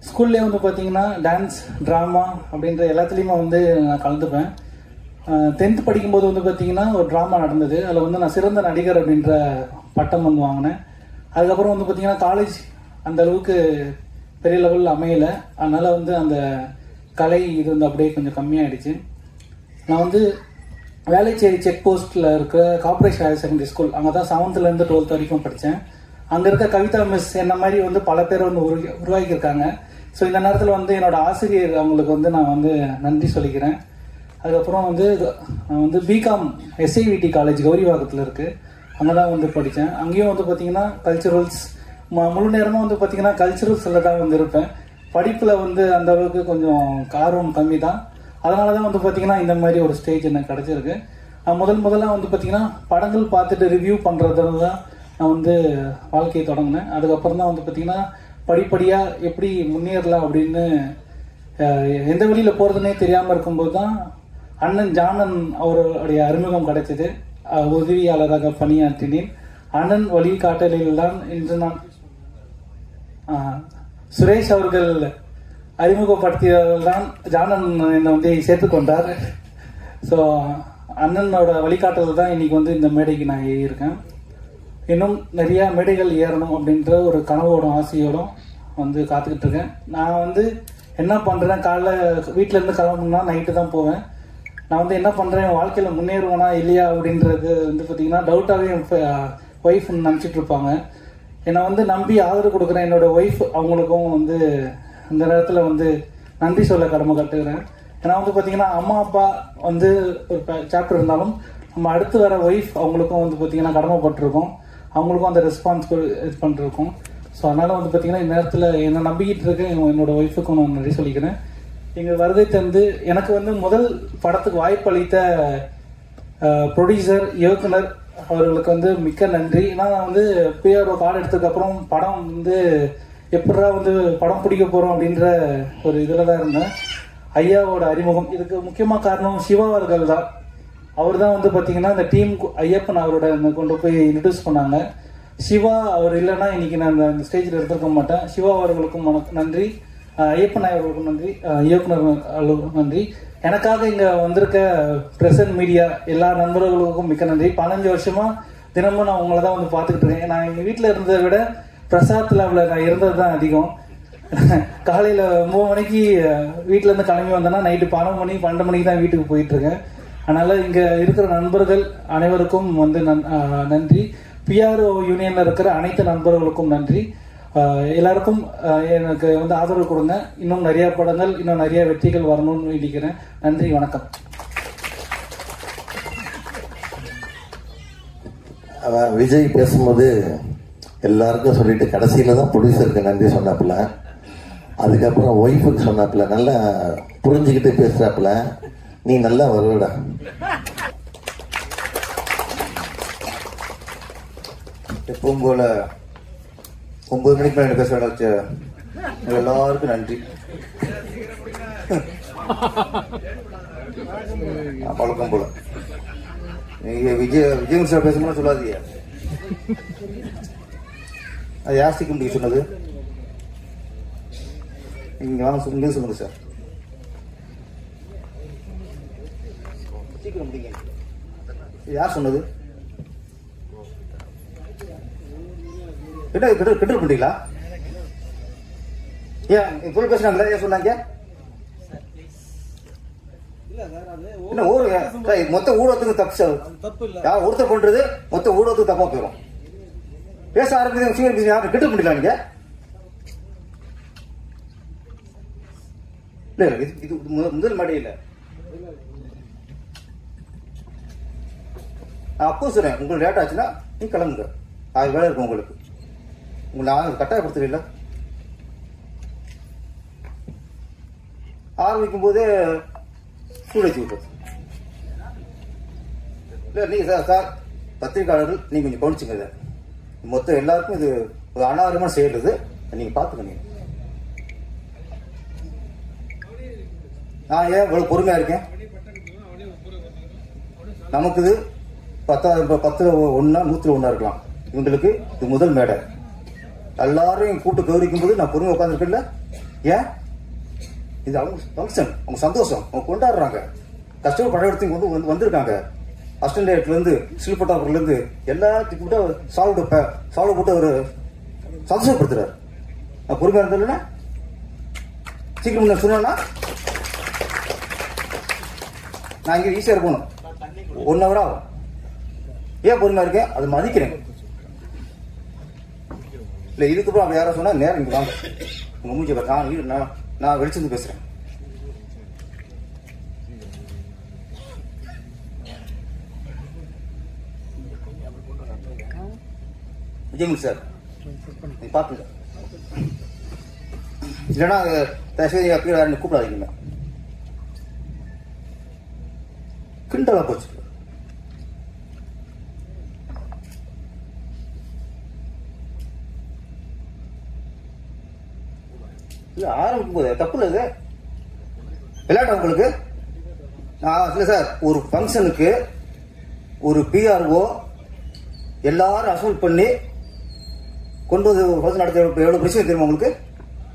ஸ்கூல்லே வந்து பார்த்தீங்கன்னா டான்ஸ், ட்ராமா அப்படின்ற எல்லாத்துலேயுமே வந்து நான் கலந்துப்பேன். 10th படிக்கும்போது வந்து பார்த்தீங்கன்னா ஒரு ட்ராமா நடந்தது, அதில் வந்து நான் சிறந்த நடிகர் அப்படின்ற பட்டம் வந்து வாங்கினேன். அதுக்கப்புறம் வந்து பார்த்தீங்கன்னா காலேஜ் அந்த அளவுக்கு பெரிய லெவலில் அமையலை, அதனால் வந்து அந்த கலை இது வந்து அப்படியே கொஞ்சம் கம்மியாகிடுச்சு. நான் வந்து வேலைச்சேரி செக் போஸ்ட்டில் இருக்கிற கார்பரேஷன் ஹையர் செகண்டரி ஸ்கூல், அங்கே தான் 7th 12th வரைக்கும் படித்தேன். அங்கே இருக்க கவிதா மிஸ் என்ன மாதிரி வந்து பல பேர் வந்து உருவாக்கியிருக்காங்க. ஸோ இந்த நேரத்தில் வந்து என்னோட ஆசிரியர் அவங்களுக்கு வந்து நான் வந்து நன்றி சொல்லிக்கிறேன். அதுக்கப்புறம் வந்து நான் வந்து பிகாம் SIVT காலேஜ் கௌரிவாக்கத்தில் இருக்குது, அங்கே தான் வந்து படித்தேன். அங்கேயும் வந்து பார்த்தீங்கன்னா கல்ச்சுரல்ஸ் முழு நேரமாக வந்து பார்த்தீங்கன்னா கல்ச்சுரல்ஸில் தான் வந்து இருப்பேன். படிப்பில் வந்து அந்த அளவுக்கு கொஞ்சம் ஆர்வம் கம்மி தான். அதனால தான் வந்து பார்த்தீங்கன்னா இந்த மாதிரி ஒரு ஸ்டேஜ் எனக்கு கிடச்சிருக்கு. நான் முதல்ல வந்து பார்த்தீங்கன்னா படங்கள் பார்த்துட்டு ரிவ்யூ பண்ணுறதுல தான் நான் வந்து வாழ்க்கையை தொடங்கினேன். அதுக்கப்புறம் தான் வந்து பார்த்தீங்கன்னா படிப்படியாக எப்படி முன்னேறலாம் அப்படின்னு எந்த வழியில் போகிறதுனே தெரியாமல் இருக்கும்போது தான் அண்ணன் ஜானன் அவருடைய அறிமுகம் கிடைச்சது. உதவியாளராக பணியாற்றினேன். அண்ணன் வழிகாட்டலில் தான் இன்று நான் சுரேஷ் அவர்கள் அறிமுகப்படுத்தியவர்கள் தான் ஜானன் என்னை வந்து சேர்த்துக்கொண்டார். ஸோ அண்ணனோட வழிகாட்டல் தான் இன்னைக்கு வந்து இந்த மேடைக்கு நான் ஏறியிருக்கேன். இன்னும் நிறைய மேடைகள் ஏறணும் அப்படின்ற ஒரு கனவோடும் ஆசையோடும் வந்து காத்துக்கிட்டு இருக்கேன். நான் வந்து என்ன பண்ணுறேன், காலைல வீட்டிலேருந்து கிளம்புனா நைட்டு தான் போவேன். நான் வந்து என்ன பண்ணுறேன், வாழ்க்கையில் முன்னேறுவேனா இல்லையா அப்படின்றது வந்து பார்த்திங்கன்னா டவுட்டாகவே என் ஒய்ஃப் நினச்சிட்டு இருப்பாங்க. என்னை வந்து நம்பி ஆதரவு கொடுக்குறேன் என்னோட ஒய்ஃப், அவங்களுக்கும் வந்து இந்த நேரத்தில் வந்து நன்றி சொல்ல கடமை கட்டுக்கிறேன். ஏன்னா வந்து பார்த்திங்கன்னா அம்மா அப்பா வந்து ஒரு சாப்டர் இருந்தாலும் நம்ம அடுத்து வர ஒய்ஃப் அவங்களுக்கும் வந்து பார்த்திங்கன்னா கடமைப்பட்டிருக்கோம், அவங்களுக்கும் அந்த ரெஸ்பான்சிபிள் இது பண்ணிருக்கோம். ஸோ அதனால் வந்து பார்த்திங்கன்னா இந்த நேரத்தில் என்னை நம்பிக்கிட்டு இருக்கேன் என்னோட ஒய்ஃபுக்கும் நான் நன்றி சொல்லிக்கிறேன். எங்கள் வருகை தந்து எனக்கு வந்து முதல் படத்துக்கு வாய்ப்பு அளித்த ப்ரொடியூசர், இயக்குனர் அவர்களுக்கு வந்து மிக்க நன்றி. ஏன்னா நான் வந்து PRO கார்டு எடுத்ததுக்கப்புறம் படம் வந்து எப்படா வந்து படம் பிடிக்க போகிறோம் அப்படின்ற ஒரு இதில் தான் இருந்தேன். ஐயாவோட அறிமுகம் இதுக்கு முக்கியமாக காரணம் சிவா அவர்கள் தான். அவர் தான் வந்து பார்த்தீங்கன்னா இந்த டீம் ஐயப்பன் அவரோட கொண்டு போய் இன்ட்ரடியூஸ் பண்ணாங்க. சிவா அவர் இல்லைன்னா இன்னைக்கு நான் இந்த ஸ்டேஜில் எடுத்துருக்க மாட்டேன். சிவா அவர்களுக்கும் நன்றி, ஐயப்பன் அவர்களுக்கும் நன்றி, இயக்குனர் அவர்களுக்கும் நன்றி. எனக்காக இங்கே வந்திருக்க பிரசன்ட் மீடியா எல்லா நண்பர்களுக்கும் மிக்க நன்றி. 15 வருஷமா தினமும் நான் உங்களை தான் வந்து பார்த்துக்கிட்டு இருக்கேன். நான் எங்கள் வீட்டில் இருந்ததை விட பிரசாத் லேபில் நான் இருந்தது தான் அதிகம். காலையில் 9 மணிக்கு வீட்டிலேருந்து கிளம்பி வந்தேன்னா நைட்டு 11 மணி 12 மணிக்கு தான் வீட்டுக்கு போயிட்டுருக்கேன். அதனால இங்க இருக்கிற நண்பர்கள் அனைவருக்கும் வந்து நன்றி. பிஆர்ஓ யூனியன்ல இருக்கிற அனைத்து நண்பர்களுக்கும் நன்றி. எல்லாருக்கும் எனக்கு வந்து ஆதரவு கொடுங்க. இன்னும் நிறைய படங்கள், இன்னும் நிறைய வெற்றிகள் வரணும்னு வேண்டிக்கிறேன். நன்றி, வணக்கம். விஜய் பேசும்போது எல்லாருக்கும் சொல்லிட்டு கடைசியில தான் ப்ரொடியூசருக்கு நன்றி சொன்னாப்புல. அதுக்கப்புறம் ஒய்ஃபுக்கு சொன்னாப்புல. நல்லா புரிஞ்சுக்கிட்டு பேசுறாப்புல. நீ நல்லா வருவடா. எப்பவும் போல 9 மணிக்கு மேலே பேச வச்ச எல்லாருக்கும் நன்றி. பழக்கம் போல நீங்க விஜய் சார் பேசணும்னு சொல்லாதீங்க. அது யாஸ்திக்கு முடிக்க சொன்னது? நீங்க வாங்க சொல்லுங்க சார். சீக்கிரம் முடிங்க. யார் சொன்னது? கெட்டு பண்ணிட்டீங்களா? ஏன் இப்போ பேசுனாங்களா? ஏன் சொன்னாங்க? என்ன ஊரு மொத்த ஊடகத்துக்கு தப்பு யார் ஒருத்தர் பண்றது மொத்த ஊடகத்துக்கு தப்பா போயிடும். பேச ஆரம்பிச்சு யாரும் கெட்டு பண்ணிக்கலாம். நீங்க இல்ல இது முதல் மேடை இல்ல. நான் அப்போ சொல்றேன், உங்களுக்கு லேட் ஆச்சுன்னா நீ கிளம்புங்க. 1000 வேலை இருக்கும் உங்களுக்கு. உங்களை நான் கட்டாயப்படுத்தல. ஆரம்பிக்கும் போதே சூழச்சி விட்டது. இல்ல நீங்க சார் பத்திரிகையாளர்கள் நீங்க கொஞ்சம் கவனிச்சுங்க. மொத்தம் எல்லாருக்கும் இது ஒரு அனாவரமா செய்யறது. நீங்க பாத்துக்கணும். நான் ஏன் இவ்வளவு பொறுமையா இருக்கேன்? நமக்கு இது 10-1 101 இருக்கலாம். இவங்களுக்கு இது முதல் மேடை. எல்லாரும் கூப்பிட்டு கௌரிக்கும் போது நான் பொறுமை உட்காந்துருக்கேன்ல. ஏன்? இது அவங்க ஃபங்க்ஷன், அவங்க சந்தோஷம், அவங்க கொண்டாடுறாங்க. கஷ்டப்பட்டு படம் எடுத்து கொண்டு வந்திருக்காங்க. அசிஸ்டன்ட் டைரக்டர்ல இருந்து சில்பட்டாபுரில இருந்து எல்லாத்துக்கும் கூட சால்வ் போட்டு ஒரு சந்தோஷப்படுத்துறாரு. நான் பொறுமையா இருந்தேன். சீக்கிரம் நான் சொன்னா நான் இங்க ஈஸியா இருக்கணும். 1 hour ஆகும். ஏன் பொறுமையா இருக்கேன்? அது மதிக்கிறேன். இல்ல இதுக்கப்புறம் அப்படி யாரும் சொன்னா நேரம் இங்க வாங்க. உங்க மூஞ்சி நான் வெளிச்சிருந்து பேசுறேன். விஜயமுல் சார் நீங்க பாத்துங்க. இல்லைன்னா தயவுசெய்து அப்படி யாரும் கூப்பிடாதீங்க. கிண்டலா போச்சு. இல்ல ஆரம்பிக்கும் போது தப்பு இல்லை. இது விளையாட உங்களுக்கு இல்ல சார். ஒரு ஃபங்க்ஷனுக்கு ஒரு பிஆர்ஓ எல்லாரும் அசூல் பண்ணி கொண்டு வந்து ஃபங்க்ஷன் நடத்த எவ்வளவு பிரச்சனை தெரியுமா உங்களுக்கு?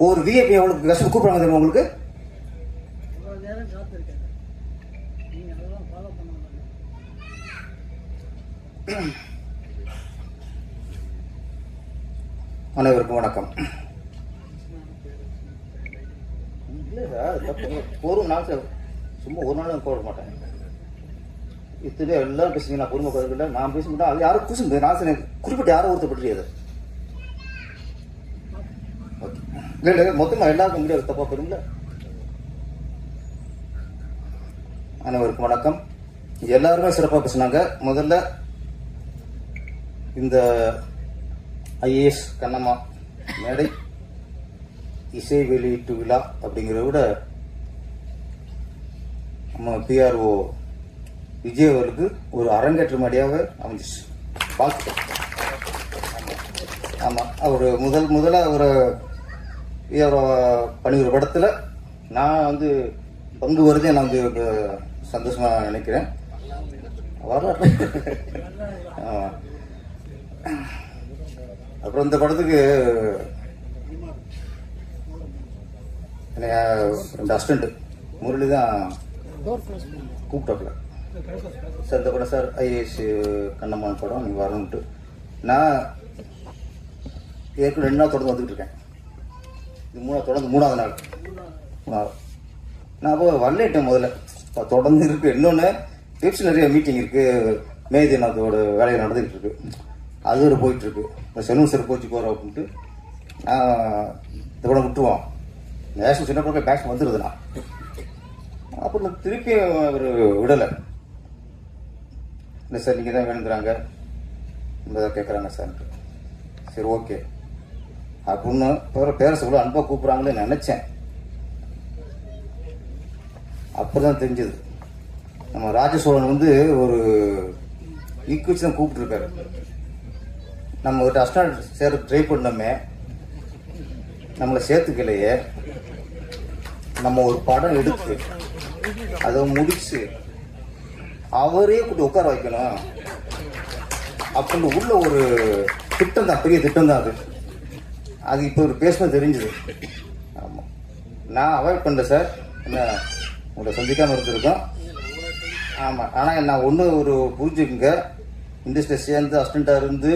ஒரு விஐபி எவ்வளவு கஷ்டம் கூப்பிடுறாங்க தெரியுமா உங்களுக்கு? அனைவருக்கும் வணக்கம். இல்ல சார் ஒரு நாள் சார் சும்மா ஒரு நாள் போட மாட்டேன். இத்தனை எல்லாரும் பேசுங்க. நான் பொறுமை கருவில்லை. நான் பேச முடியும். அது யாரும் கூச முடியாது. நான் குறிப்பிட்ட யாரும் ஒருத்தப்பட்டிருக்காது. இல்ல மொத்தமா எல்லாருக்கும் முடியாது. தப்பா போயிருங்கள. அனைவருக்கும் வணக்கம். எல்லாருமே சிறப்பாக பேசினாங்க. முதல்ல இந்த ஐஏஎஸ் கண்ணம்மா மேடை இசை வெளியீட்டு விழா அப்படிங்கிறத விட நம்ம பிஆர்ஓ விஜய் அவர்களுக்கு ஒரு அரங்கேற்ற மேடையாக அமைஞ்சிச்சு. வாழ்த்துக்கள். ஆமா அவர் முதல்ல ஒரு பிஆர்ஓ பண்ணிக்கிற படத்துல நான் வந்து பங்கு வருதே நான் வந்து சந்தோஷமா நினைக்கிறேன். வரலாறு. அப்புறம் இந்த படத்துக்கு ரெண்டு அசிஸ்டன்ட் முரளி தான் கூப்பிட்டாப்புல. சார் இந்த படம் சார் ஐஏஎஸ் கண்ணம்மான் படம் நீங்கள் வரணுன்ட்டு. நான் ஏற்கனவே 2 நாள் தொடர்ந்து வந்துட்டு இருக்கேன். இது தொடர்ந்து 3வது நாள். நான் அப்போ வரலேட்டேன். முதல்ல தொடர்ந்து இருக்கு. இன்னொன்று டிப்ஸ் நிறைய மீட்டிங் இருக்கு, மே தினத்தோட வேலைகள் நடந்துகிட்டு இருக்கு, அது ஒரு போயிட்டு இருக்கு. செலூன் சார் போச்சு போறோம் அப்படின்ட்டு இதோட விட்டுருவோம். நேஷனல் சின்ன பக்கம் பேக்ஸ் வந்துடுதுண்ணா. அப்புறம் திருப்பி அவர் விடலை. இல்லை சார் நீங்கள் தான் வேணுங்கிறாங்க, தான் கேட்குறாங்க சார். சரி ஓகே அப்படின்னு பேரண்ட்ஸ் கூட அன்பா கூப்பிட்றாங்களே நினைச்சேன். அப்பதான் தெரிஞ்சது நம்ம ராஜசோழன் வந்து ஒரு ஈக்குவச்சு தான் கூப்பிட்டு இருக்காரு. நம்ம ஒரு அஸ்டாண்ட் சேர ட்ரை பண்ணோமே, நம்மளை சேர்த்துக்கலையே. நம்ம ஒரு படம் எடுத்து அதை முடிச்சு அவரே கூட்டி உட்கார வைக்கணும் அப்படின்னு உள்ள ஒரு திட்டம் தான், பெரிய திட்டம் தான் அது. அது இப்போ ஒரு பேசணும் தெரிஞ்சுது. ஆமாம், நான் அவாய்ட் பண்ணேன் சார், என்ன உங்களை சந்திக்காமல் இருந்திருக்கோம். ஆமாம், ஆனால் நான் ஒன்று ஒரு புரிஞ்சுக்குங்க, இண்டஸ்ட்ரியில் சேர்ந்து அசிஸ்டண்ட்டாக இருந்து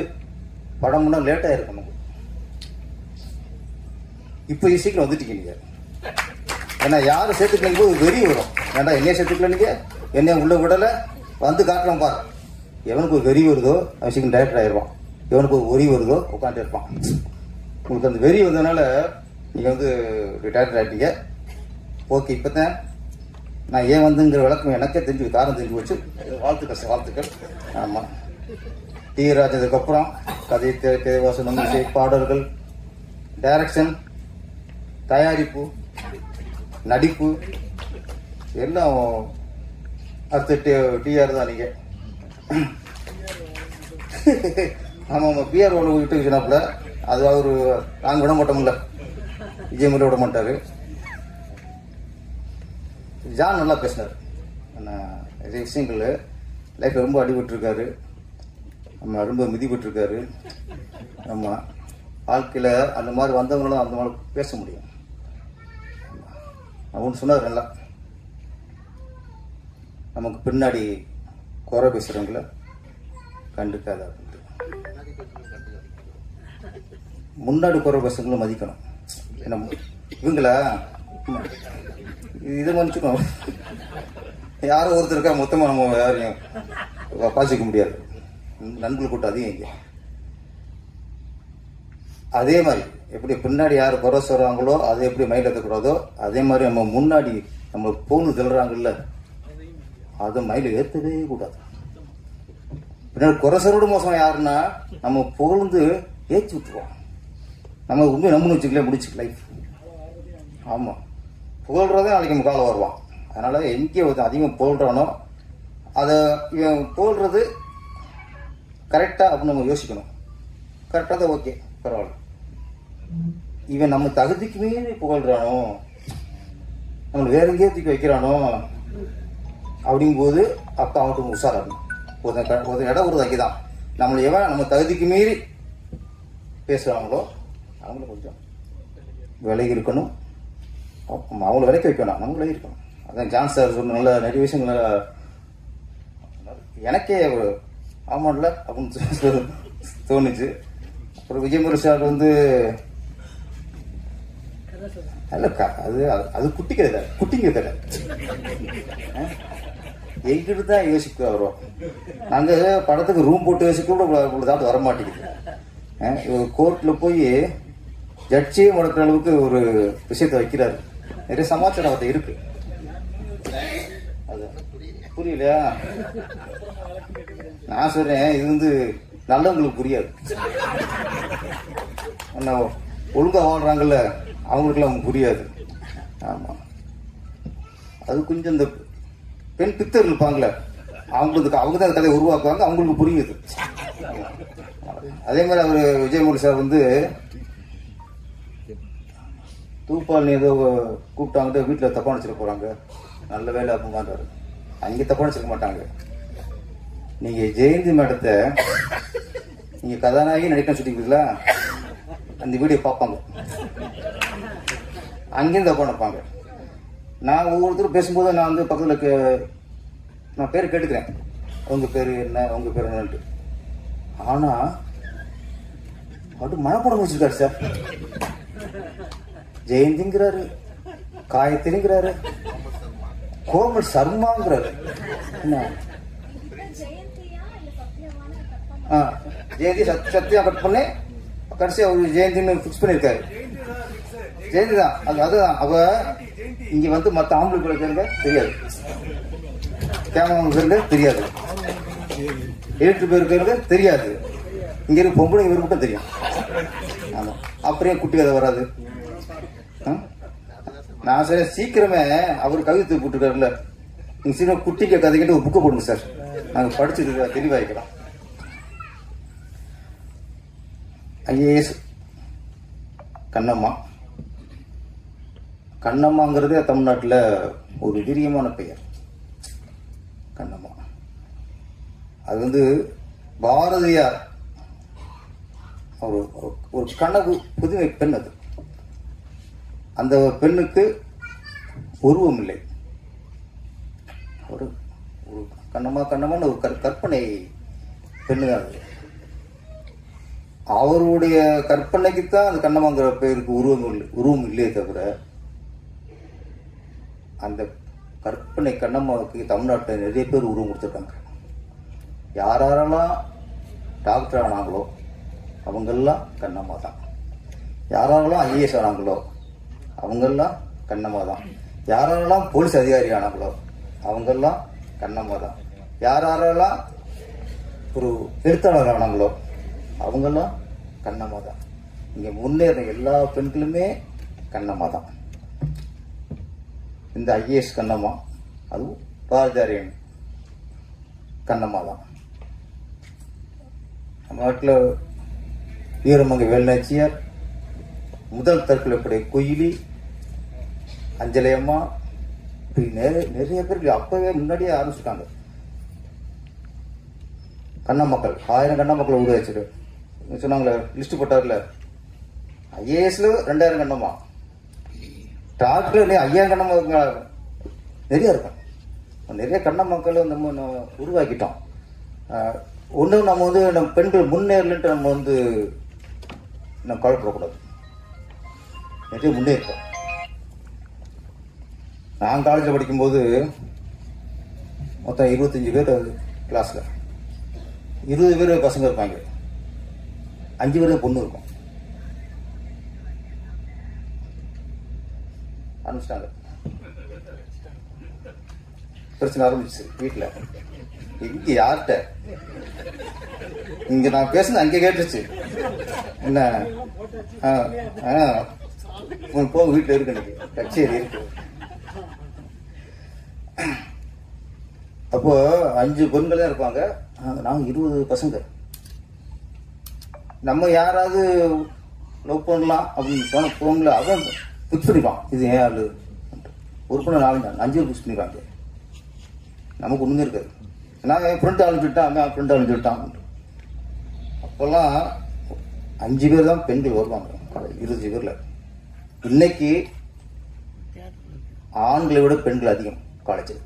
படம் பண்ணால் லேட்டாக இருக்கணும். இப்போ சீக்கிரம் வந்துட்டீங்க நீங்கள். ஏன்னா யாரும் சேர்த்துக்கலைங்க போது வெறி வரும். ஏன்டா என்னைய சேர்த்துக்கல, நீங்கள் என்னைய உள்ள விடலை, வந்து காட்டலாம் பாரு. எவனுக்கு ஒரு வெறி வருதோ அவன் சீக்கிரம் டைரக்டர் ஆயிடுவான், எவனுக்கு ஒரு ஒரி வருதோ உட்காந்து இருப்பான். உங்களுக்கு அந்த வெறி வந்ததுனால நீங்கள் வந்து டைரக்டர் ஆகிட்டீங்க. ஓகே, இப்போ தான் நான் ஏன் வந்துங்கிற விளக்கம் எனக்கே தெரிஞ்சு காரணம் தெரிஞ்சு வச்சு. வாழ்த்துக்கள் சார், வாழ்த்துக்கள். ஆமாம், டி ராஜதுக்கப்புறம் கதை, தேவாசனம், இசை, பாடல்கள், டைரக்ஷன், தயாரிப்பு, நடிப்பு எல்லாம் அடுத்த டிஆர் தான் நீங்கள். ஆமாம் ஆமாம், பிஆர் ஒன்று விட்டு சொன்னாப்புல, அது அவரு நாங்கள் விட மாட்டோம்ல, விஜய் மட்டும் விட மாட்டாரு. ஜான் நல்லா பேசினார். நிறைய விஷயங்கள் லைஃப்ல ரொம்ப அடிபட்டுருக்காரு, நம்ம ரொம்ப மிதிப்பட்டுருக்காரு. நம்ம வாழ்க்கையில் அந்த மாதிரி வந்தவங்களும் அந்த மாதிரி பேச முடியும். அவனு சொன்னார் நல்லா, நமக்கு பின்னாடி குறை பேசுறவங்கள கண்டுக்காத அப்படின்ட்டு. முன்னாடி குறை பேசுறவங்கள மதிக்கணும். ஏன்னா இவங்களா இதை மன்னிச்சுக்கணும், யாரோ ஒருத்தருக்கா மொத்தமாக நம்ம யாரையும் பாசிக்க முடியாது. நண்பர்கள் கூட்டம் அதிகம் இங்கே. அதே மாதிரி எப்படி பின்னாடி யார் குறை சொல்றாங்களோ அதை எப்படி மைண்ட் ஏற்றக்கூடாதோ, அதே மாதிரி நம்ம முன்னாடி நம்ம பொண்ணு சொல்றாங்கல்ல, அதை மைண்ட் ஏற்றவே கூடாது. பின்னாடி குறை சொல்றோட மோசம் யாருன்னா நம்ம புகழ்ந்து ஏற்றி விட்டுருவோம். நம்ம உண்மையை நம்புன்னு வச்சுக்கல, முடிச்சு லைஃப். ஆமாம், புகழ்றதே நாளைக்கு நம்ம காலம் வருவான். அதனால எங்கே அதிகமாக புகழ்றானோ அதை இவன் புகழ்றது கரெக்டாக அப்படின்னு நம்ம யோசிக்கணும். கரெக்டாக தான், ஓகே பரவாயில்ல. இவன் நம்ம தகுதிக்கு மீறி புகழ்றானோ, நம்மளை வேற எங்கேயோ தூக்கி வைக்கிறானோ அப்படிங்கும்போது அப்போ அவனுக்கு உஷாராகணும். ஒரு இடம் ஒரு தங்கி தான். நம்மளை எவன் நம்ம தகுதிக்கு மீறி பேசுகிறாங்களோ அவங்கள கொஞ்சம் விலகி இருக்கணும். அவங்கள விலைக்கு வைக்கணும், நம்ம விலகி இருக்கணும். அதான் ஜான் சார் சொன்ன நல்ல நிறைய விஷயங்கள் எனக்கே ஒரு ஆமாம்ல அப்படின்னு தோணுச்சு. அப்புறம் விஜயமுரு சார் வந்து அது அது குட்டிக்கிறது குட்டிங்கிறது எங்கிட்டு தான் யோசிக்க வரும். நாங்கள் படத்துக்கு ரூம் போட்டு யோசிக்க கூட தாட்டு வர மாட்டேங்குது. கோர்ட்டில் போய் ஜட்ஜே முடக்கிற அளவுக்கு ஒரு விஷயத்தை வைக்கிறாரு. நிறைய சமாச்சாரம் அவர்கிட்ட இருக்கு. அது புரியலையா? நான் சொல்றேன், இது வந்து நல்லவங்களுக்கு புரியாது. என்ன ஒழுங்கா வாழ்றாங்கல்ல அவங்களுக்குலாம் புரியாது. ஆமா, அது கொஞ்சம் இந்த பெண் பித்தர் இருப்பாங்கல்ல அவங்களுக்கு, அவங்க தான் அந்த கதையை உருவாக்குவாங்க, அவங்களுக்கு புரியுது. அதே மாதிரி அவர் விஜயமுரு சார் வந்து தூப்பால் ஏதோ கூப்பிட்டாங்கிட்ட வீட்டில் தப்பா நினச்சிட்டு போறாங்க, நல்ல வேலை அப்படின்றாரு. அங்கே தப்பா நினச்சிருக்க மாட்டாங்க. நீங்க ஜெயந்தி மேடத்தை நீங்க கதாநாயகி நடிக்க சொல்லிட்டீங்களா, அந்த வீடியோ பார்ப்பாங்க, அங்கேயும் தப்பா நினைப்பாங்க. நான் ஒவ்வொருத்தரும் பேசும்போது நான் வந்து பக்கத்தில் நான் பேர் கேட்டுக்கிறேன், உங்க பேர் என்ன, உங்க பேர் என்னன்ட்டு. ஆனா அப்படி மனப்படம் வச்சிருக்காரு சார். ஜெயந்திங்கிறாரு, காயத்ரிங்கிறாரு, கோமல் சர்மாங்கிறாரு. என்ன ஜெயந்தி சத்யா கட் பண்ணி கடைசியா ஒரு ஜெயந்தின்னு ஃபிக்ஸ் பண்ணியிருக்காரு. ஜெயந்தி தான் அதுதான். அவ இங்க வந்து மற்ற ஆம்பளை பேருங்க தெரியாது, கேமரா பேருங்க தெரியாது, எடிட்டர் பேருங்க தெரியாது, இங்க இருக்க பொம்பளை பேருக்கு மட்டும் தெரியும். ஆமா, அப்படியே குட்டி கதை வராது. நான் சார் சீக்கிரமே அவர் கவிதை போட்டுருக்காருல்ல, நீங்க சீக்கிரம் குட்டிக்க கதை கேட்டு ஒரு புக்கை போடுங்க சார், நாங்க படிச்சு தெளிவாயிக்கலாம். ஐஏஎஸ் கண்ணம்மா. கண்ணம்மாங்கிறதே தமிழ்நாட்டில் ஒரு வீரியமான பெயர். கண்ணம்மா அது வந்து பாரதியார் ஒரு கனவு புதுமை பெண். அது அந்த பெண்ணுக்கு உருவம் இல்லை. ஒரு கண்ணம்மான்னு ஒரு கற்பனை பெண்ணு தான் அது. அவருடைய கற்பனைக்குத்தான் அந்த கண்ணம்மாங்கிற பேருக்கு உருவம் இல்லையே தவிர, அந்த கற்பனை கண்ணம்மாவுக்கு தமிழ்நாட்டில் நிறைய பேர் உருவம் கொடுத்துருக்காங்க. யாரெல்லாம் டாக்டர் ஆனாங்களோ அவங்கெல்லாம் கண்ணம்மா தான். யாரெல்லாம் ஐஏஎஸ் ஆனாங்களோ அவங்கெல்லாம் கண்ணம்மா தான். யாரெல்லாம் போலீஸ் அதிகாரி ஆனாங்களோ அவங்கெல்லாம் கண்ணம்மா தான். யாரெல்லாம் ஒரு எழுத்தாளர் ஆனாங்களோ அவங்கெல்லாம் கண்ணம்மா தான். இங்க முன்னேற எல்லா பெண்களுமே கண்ணம்மா தான். இந்த ஐஏஎஸ் கண்ணம்மா, அதுவும் பாரதியாரியன் கண்ணம்மா தான். நம்ம நாட்டில் வீரமங்கை வேலுநாச்சியார், முதல் தற்கொலைப்படை குயிலி, அஞ்சலி அம்மா, இப்படி நிறைய பேருக்கு அப்பவே முன்னாடியே ஆரம்பிச்சுட்டாங்க. கண்ணமக்கள் 1000 கண்ணமக்களை உருவாச்சு சொன்னாங்களே, லிஸ்ட் போட்டார்ல. ஐஏஎஸ்ல 2000 கண்ணம்மா, டாக்டர் 5000 கண்ணம்மா நிறைய இருக்கும். நிறைய கண்ணமக்களை நம்ம உருவாக்கிட்டோம். ஒன்றும் நம்ம வந்து நம்ம பெண்கள் முன்னேறலன்ட்டு நம்ம வந்து நம்ம கவலைப்படக்கூடாது. நிறைய முன்னேற்றம். நான் காலேஜில் படிக்கும்போது மொத்தம் 25 பேர் கிளாஸ்ல, 20 பேர் பசங்க இருப்பாங்க, 5 பேர் பொண்ணு இருக்கும். ஆரம்பிச்சிட்டாங்க, பிரச்சனை ஆரம்பிச்சு வீட்டில். இங்க யார்கிட்ட இங்க நான் பேசுன அங்கே கேட்டுச்சு, என்ன போக வீட்டில் இருக்கு, எனக்கு கச்சேரி இருக்கு. அப்போ 5 பெண்கள் தான் இருப்பாங்க, நாங்க 20 பசங்க. நம்ம யாராவது லவ் பண்ணலாம் அப்படின்னு போங்கள, அவன் பிக்ஸ் பண்ணிப்பான், இது ஏன் ஆளு ஒரு பொண்ணு 4 5 பிக்ஸ் பண்ணிப்பாங்க. நமக்கு ஒண்ணுமே இருக்காது. நான் என் ஃப்ரெண்ட் அழிஞ்சுட்டான், அவன் ஃப்ரெண்ட் அழிஞ்சுட்டான். அப்பெல்லாம் 5 பேர் தான் பெண்கள் வருவாங்க 20 பேர்ல. இன்னைக்கு ஆண்களை விட பெண்கள் அதிகம் காலேஜில்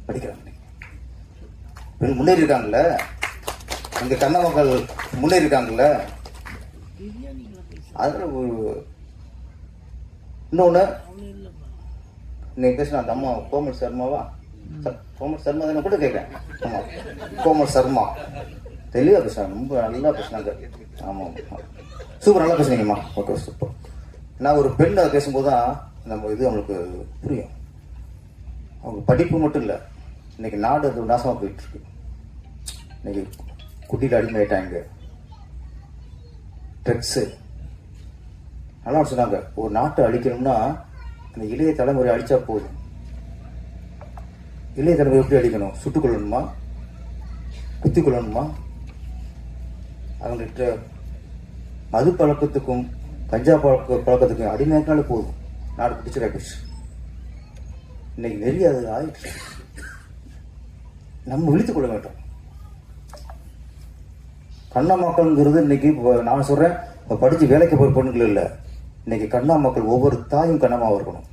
படிக்கிறாங்க. பெண் முன்னேறி இருக்காங்கல்ல, இங்க கண்ணமக்கள் முன்னேறி இருக்காங்கல்ல. அதுல இன்னொன்னு இன்னைக்கு பேசின அந்த அம்மா கோமல் சர்மாவா, கோமல் சர்மா தானே கூட கேட்கிறேன். ஆமா, கோமல் சர்மா தெளிவா பேசுறாங்க, ரொம்ப நல்லா பேசினாங்க. ஆமா, சூப்பர், நல்லா பேசுனீங்கம்மா. Okay, super. நான் ஒரு பெண் அதை பேசும்போதுதான் நம்ம இது அவங்களுக்கு புரியும். அவங்க படிப்பு மட்டும் இல்லை, இன்னைக்கு நாடு அது நாசமா போயிட்டு இருக்கு. இன்னைக்கு குட்டியில் அடிமையாயிட்டாங்க, ட்ரக்ஸு. நல்லா சொன்னாங்க, ஒரு நாட்டை அழிக்கணும்னா அந்த இளைய தலைமுறை அழிச்சா போதும். இளைய தலைமுறை எப்படி அழிக்கணும்? சுட்டுக் கொள்ளணுமா, குத்திக் கொள்ளணுமா? அவங்ககிட்ட மது பழக்கத்துக்கும் கஞ்சா பழக்கத்துக்கும் அடிமையாக்கினாலே போதும், நாடு பிடிச்சிட போச்சு. இன்னைக்கு நிறைய அது ஆயிடுச்சு. நம்ம விழித்துக் கொள்ள மாட்டோம். கண்ணாமக்கள்ங்கிறது இன்னைக்கு நான் சொல்றேன், படிச்சு வேலைக்கு போற பொண்ணுகள் இல்லை. இன்னைக்கு கண்ணாமக்கள் ஒவ்வொரு தாயும் கண்ணமாக இருக்கணும்.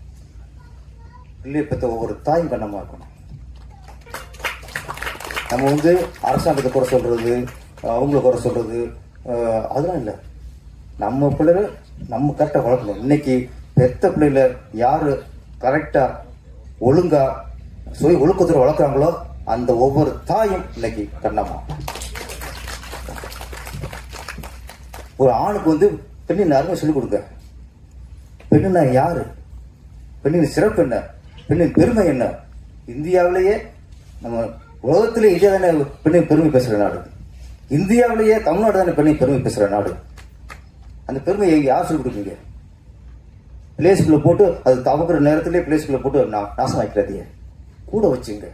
இல்லையே பெற்ற ஒவ்வொரு தாயும் கண்ணமாக இருக்கணும். நம்ம வந்து அரசாங்கத்தை குறை சொல்றது, அவங்கள குறை சொல்றது, அதெல்லாம் இல்லை. நம்ம பிள்ளைகள் நம்ம கரெக்டா வளர்க்கணும். இன்னைக்கு பெத்த பிள்ளைல யாரு கரெக்டா ஒழுங்கா ஒழுக்கத்துல வளர்க்குறாங்களோ அந்த ஒவ்வொரு தாயும் இன்னைக்கு கண்ணம்மா. ஒரு ஆணுக்கு வந்து பெண்ணின் அருமை சொல்லிக் கொடுங்க. பெண்ணுனா யாரு, பெண்ணின் சிறப்பு என்ன, பெண்ணின் பெருமை என்ன. இந்தியாவிலேயே நம்ம உலகத்திலே இந்தியா தானே பெண்ணின் பெருமை பேசுற நாடு. இந்தியாவிலேயே தமிழ்நாடு தானே பெண்ணின் பெருமை பேசுற நாடு. அந்த பெருமையை யார் சொல்லிக் கொடுப்பீங்க? பிளேஸ்குள்ள போட்டு அது தவக்குற நேரத்திலே பிளேஸ்குள்ள போட்டு நாசம் ஆக்கிறாதீங்க, கூட வச்சுங்க.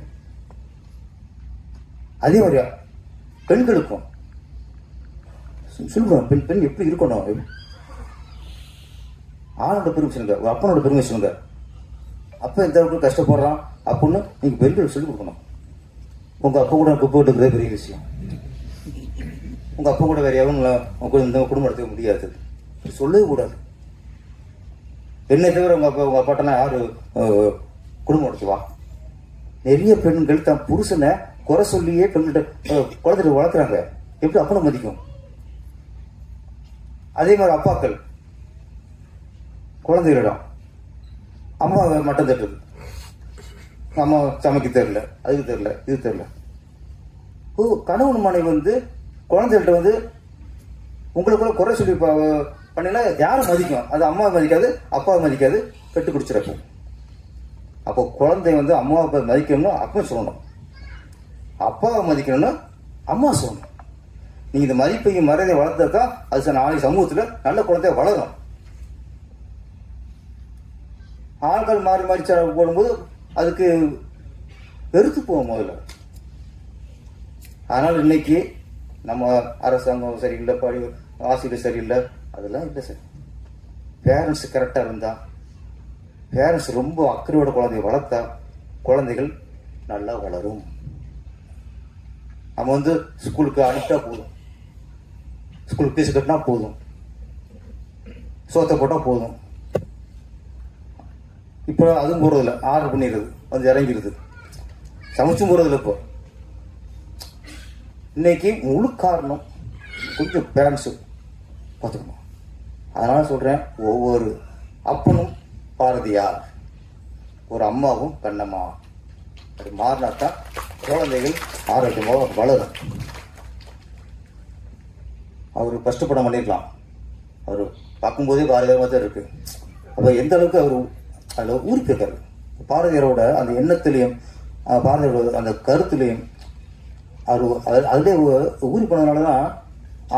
அதே மாதிரியா பெண்களுக்கும் சொல்லுங்க, பெண் பெண் எப்படி இருக்கணும். ஆணோட பெருமை சொல்லுங்க, அப்பனோட பெருமை சொல்லுங்க. அப்ப எந்த அளவுக்கு கஷ்டப்படுறான் அப்படின்னு நீங்க பெண்கள் சொல்லிக் கொடுக்கணும். உங்க அப்பா கூட குப்பை விட்டுக்கிறதே பெரிய விஷயம். உங்க அப்பா கூட வேற எவனும் இந்த குடும்பம் நடத்த முடியாது, சொல்லவே கூடாது. என்னை தவிர உங்க அப்பாட்டனா யாரு குடும்பம் நடத்துவா? நிறைய பெண்கள் தன் புருஷனை குறை சொல்லியே பெண்கிட்ட குழந்தைகளை வளர்க்குறாங்க. எப்படி அப்பனை மதிக்கும்? அதே மாதிரி அப்பாக்கள் குழந்தைகளிடம் அம்மா மட்டம் தட்டுது, அம்மா சமைக்க தெரியல, அதுக்கு தெரியல, இது தெரியல. கணவன் மனைவி வந்து குழந்தைகிட்ட வந்து உங்களுக்குள்ள குறை சொல்லி பண்ணினா யாரும் மதிக்கும்? அது அம்மாவை மதிக்காது, அப்பாவை மதிக்காது, கெட்டு குடிச்சிருக்கும். அப்போ குழந்தை வந்து அம்மாவை மதிக்கணும்னு அப்பா சொல்லணும், அப்பாவை மதிக்கணும்னு அம்மா சொல்லணும். நீங்க இந்த மதிப்பையும் மரியாதை வளர்த்தா அது நாளைக்கு சமூகத்துல நல்ல குழந்தைய வளரும். ஆண்கள் மாறி மாறி போடும்போது அதுக்கு வெறுத்து போகும் முதல்ல. அதனால இன்னைக்கு நம்ம அரசாங்கம் சரியில்லை, ஆசிரியர் சரியில்லை, அதெல்லாம் இல்லை சார். பேரண்ட்ஸ் கரெக்டா இருந்தா, பேரண்ட்ஸ் ரொம்ப அக்கறையோட குழந்தைய வளர்த்தா குழந்தைகள் நல்லா வளரும். நம்ம வந்து ஸ்கூலுக்கு அனுப்பிட்டா போதும், ஸ்கூலுக்கு பீஸ் கட்டினா போதும், சோத்தை போட்டா போதும். இப்போ அதுவும் போறதில்ல, ஆர்டர் பண்ணிடுறது, வந்து இறங்கிடுது, சமைச்சும் போறதில்ல. இப்போ இன்னைக்கு முழு காரணம் கொஞ்சம் பேரண்ட்ஸு பார்த்துக்கணும். அதனால சொல்றேன், ஒவ்வொரு அப்பனும் பாரதியார், ஒரு அம்மாவும் கண்ணம்மா. அது மாறினாத்தான் குழந்தைகள் ஆரோக்கியமாக வளரும். அவர் கஷ்டப்பட பண்ணிருக்கலாம், அவர் பார்க்கும்போதே பாரதியாரமாக தான் இருக்கு. அப்போ எந்த அளவுக்கு அவர் அதில் ஊறிப்பிருக்காரு. பாரதியாரோட அந்த எண்ணத்திலையும் பாரதியாரோட அந்த கருத்துலையும் அவர் அதிலே ஊறி போனதுனாலதான்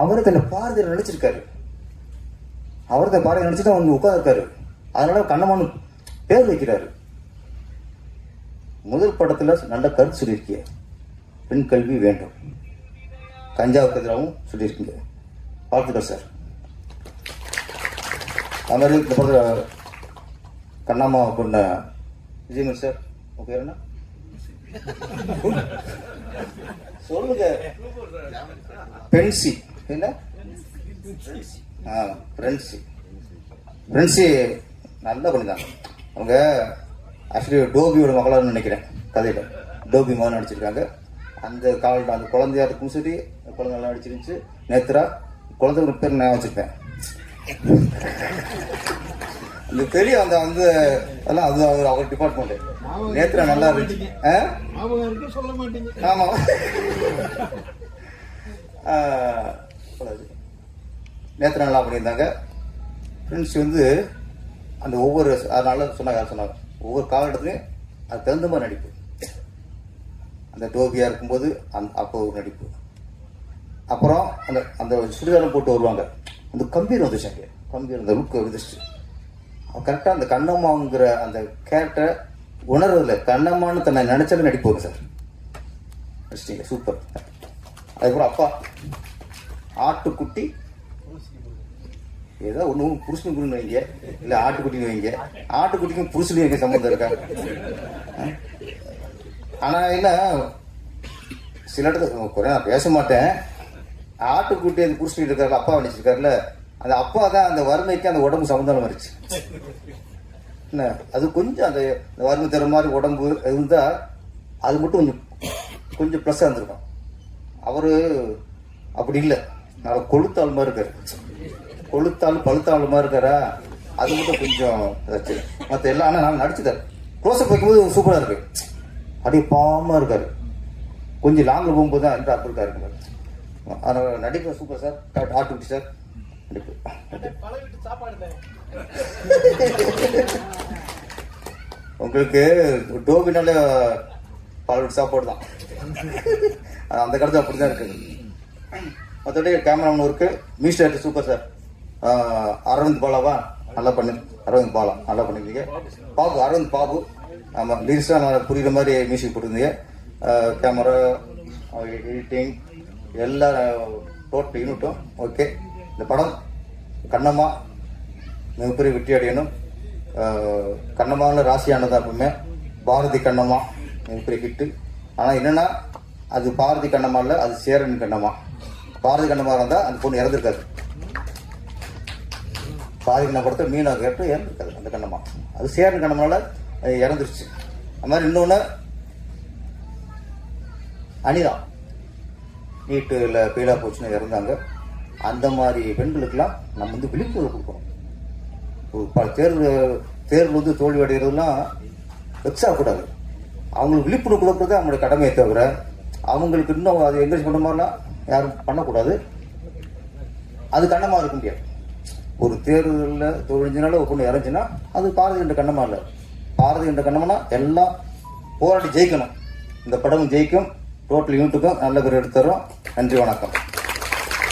அவரை தன்னை பாரதியார் நினைச்சிருக்காரு. அவர் தான் பாரதியார் நினைச்சுட்டு அவங்க உட்கார்ந்துருக்காரு. அதனால கண்ணம்மான்னு பேர் வைக்கிறாரு. முதல் படத்துல நல்ல கருத்து சொல்லியிருக்கீங்க, பெண் கல்வி வேண்டும், கஞ்சாவுக்கு எதிராகவும் சொல்லியிருக்கீங்க, வாழ்த்துக்கள் சார். அது மாதிரி இந்த படத்துல கண்ணம்மா பொண்ண விஜயமன் சார், உங்க பேர் என்ன சொல்லுங்க? பென்சி என்ன? ஃப்ரெண்ட்ஸி நல்லா பண்ணிருந்தாங்க. அவங்க ஆக்சுவலி டோபியோட மகளான்னு நினைக்கிறேன், கதையில டோபி மகன் நடிச்சிருக்காங்க. அந்த கால அந்த குழந்தையா இருக்கும் சரி, குழந்தை நல்லா நடிச்சிருந்துச்சு. நேத்ரா குழந்தை பேர் நான் வச்சிருப்பேன், அந்த தெரியும். அந்த வந்து அதெல்லாம் அது அவர் டிபார்ட்மெண்ட். நேத்ரா நல்லா இருந்துச்சு. ஆமா, நேத்ரா நல்லா பண்ணியிருந்தாங்க. ஃப்ரெண்ட்ஸ் வந்து அந்த ஒவ்வொரு அதனால சொன்னாங்க, யார் சொன்னாங்க, ஒவ்வொரு காலகட்டத்திலையும் அது தகுந்த மாதிரி நடிப்பு. அந்த டோபியா இருக்கும்போது அப்போ ஒரு நடிப்பு. அப்புறம் அந்த அந்த சுடிதாரம் போட்டு வருவாங்க, அந்த கம்பீரம் வந்துச்சாங்க, கம்பீரம் அந்த லுக் வந்துச்சு. கரெக்டாக அந்த கண்ணம்மாங்கிற அந்த கேரக்டர் உணர்றதுல கண்ணம்மான்னு தன்னை நினைச்சாலும் நடிப்போம் சார். நடிச்சிட்டீங்க, சூப்பர். அதுக்கப்புறம் அப்பா ஆட்டுக்குட்டி ஏதோ ஒண்ணு புருஷனுக்கு வைங்க, இல்ல ஆட்டுக்குட்டின்னு வைங்க. ஆட்டுக்குட்டிக்கும் புருஷனுக்கும் எங்க சம்பந்தம் இருக்கா? ஆனா என்ன சில இடத்துல நான் பேச மாட்டேன். ஆட்டுக்குட்டி அந்த புருஷன் இருக்காரு, அப்பா நினைச்சிருக்காருல, அந்த அப்பா தான் அந்த வறுமைக்கு அந்த உடம்பு சம்பந்தம் இருந்துச்சு. என்ன அது கொஞ்சம் அந்த வறுமை தர மாதிரி உடம்பு இருந்தா அது மட்டும் கொஞ்சம் பிளஸ்ஸா இருந்திருக்கும். அவரு அப்படி இல்லை, நான் கொளுத்தாள் மாதிரி இருக்காரு, கொளுத்தாள் பழுத்தாள் மாதிரி இருக்காரா, அது மட்டும் கொஞ்சம் மற்ற எல்லாம். ஆனா நான் நடிச்சுட்டாரு, க்ளோஸ்அப் வைக்கும்போது சூப்பரா இருக்கு, அப்படியே பாவமா இருக்காரு. கொஞ்சம் லாங்கில் போகும்போது தான் ரெண்டு அப்புறம் இருக்குங்க. அதனால் நடிப்பு சூப்பர் சார், ஆர்டிவிட்டி சார் நடிப்பு. உங்களுக்கு டோபினால பல வீட்டு சாப்பாடு தான், அந்த காலத்தில் அப்படி தான் இருக்குது. மற்றபடி cameraman work music super sir. Aravind பாலாவா நல்லா பண்ணு, அரவிந்த் பாலா நல்லா பண்ணிருந்தீங்க. பாபு, அரவிந்த் பாபு, ஆமாம் லிரிக்ஸாக நல்லா புரியுற மாதிரி மியூசிக் போட்டிருந்தீங்க. கேமரா, எடிட்டிங் எல்லா டோட்டல் யூனிட்டும் ஓகே. இந்த படம் கண்ணம்மா மிகப்பெரிய வெற்றி அடையணும். கண்ணம்மாவில் ராசியானதா எப்பவுமே பாரதி கண்ணம்மா மிகப்பெரிய ஹிட்டு. ஆனால் என்னன்னா அது பாரதி கண்ணம்மா இல்லை, அது சேரன் கண்ணம்மா. பாரதி கண்ணம்மா இருந்தால் அந்த பொண்ணு இறந்துருக்காது. பாரதி கண்ணம்மா படத்தை மீனா கேட்டு இறந்துருக்காது அந்த கண்ணம்மா. அது சேரன் கண்ணம்மால இறந்துருச்சு. அது மாதிரி இன்னொன்று அனிதா நீட்டில் ஃபெயிலாக போச்சுன்னு இறந்தாங்க. அந்த மாதிரி பெண்களுக்கெல்லாம் நம்ம வந்து விழிப்புணர்வு கொடுக்கணும். தேர்வு வந்து தோல்வி அடைகிறதுலாம் வெக்ஸ் ஆகக்கூடாது. அவங்களுக்கு விழிப்புணர்வு கொடுக்கறது அவங்களுடைய கடமையை தவிர அவங்களுக்கு இன்னும் அது என்கரேஜ் பண்ண மாதிரிலாம் யாரும் பண்ணக்கூடாது. அது கண்ணமாக இருக்க முடியாது. ஒரு தேர்தலில் தொழிஞ்சினால ஒரு பொண்ணு இறஞ்சுன்னா அது பாரதி என்ற கண்ணமாக இல்லை. பாரதி என்ற கண்ணம்னா எல்லாம் போராட்டி ஜெயிக்கணும். இந்த படம் ஜெயிக்கும். டோட்டல் யூனிட்டுக்கும் நல்ல பேர் எடுத்துறோம். நன்றி, வணக்கம்.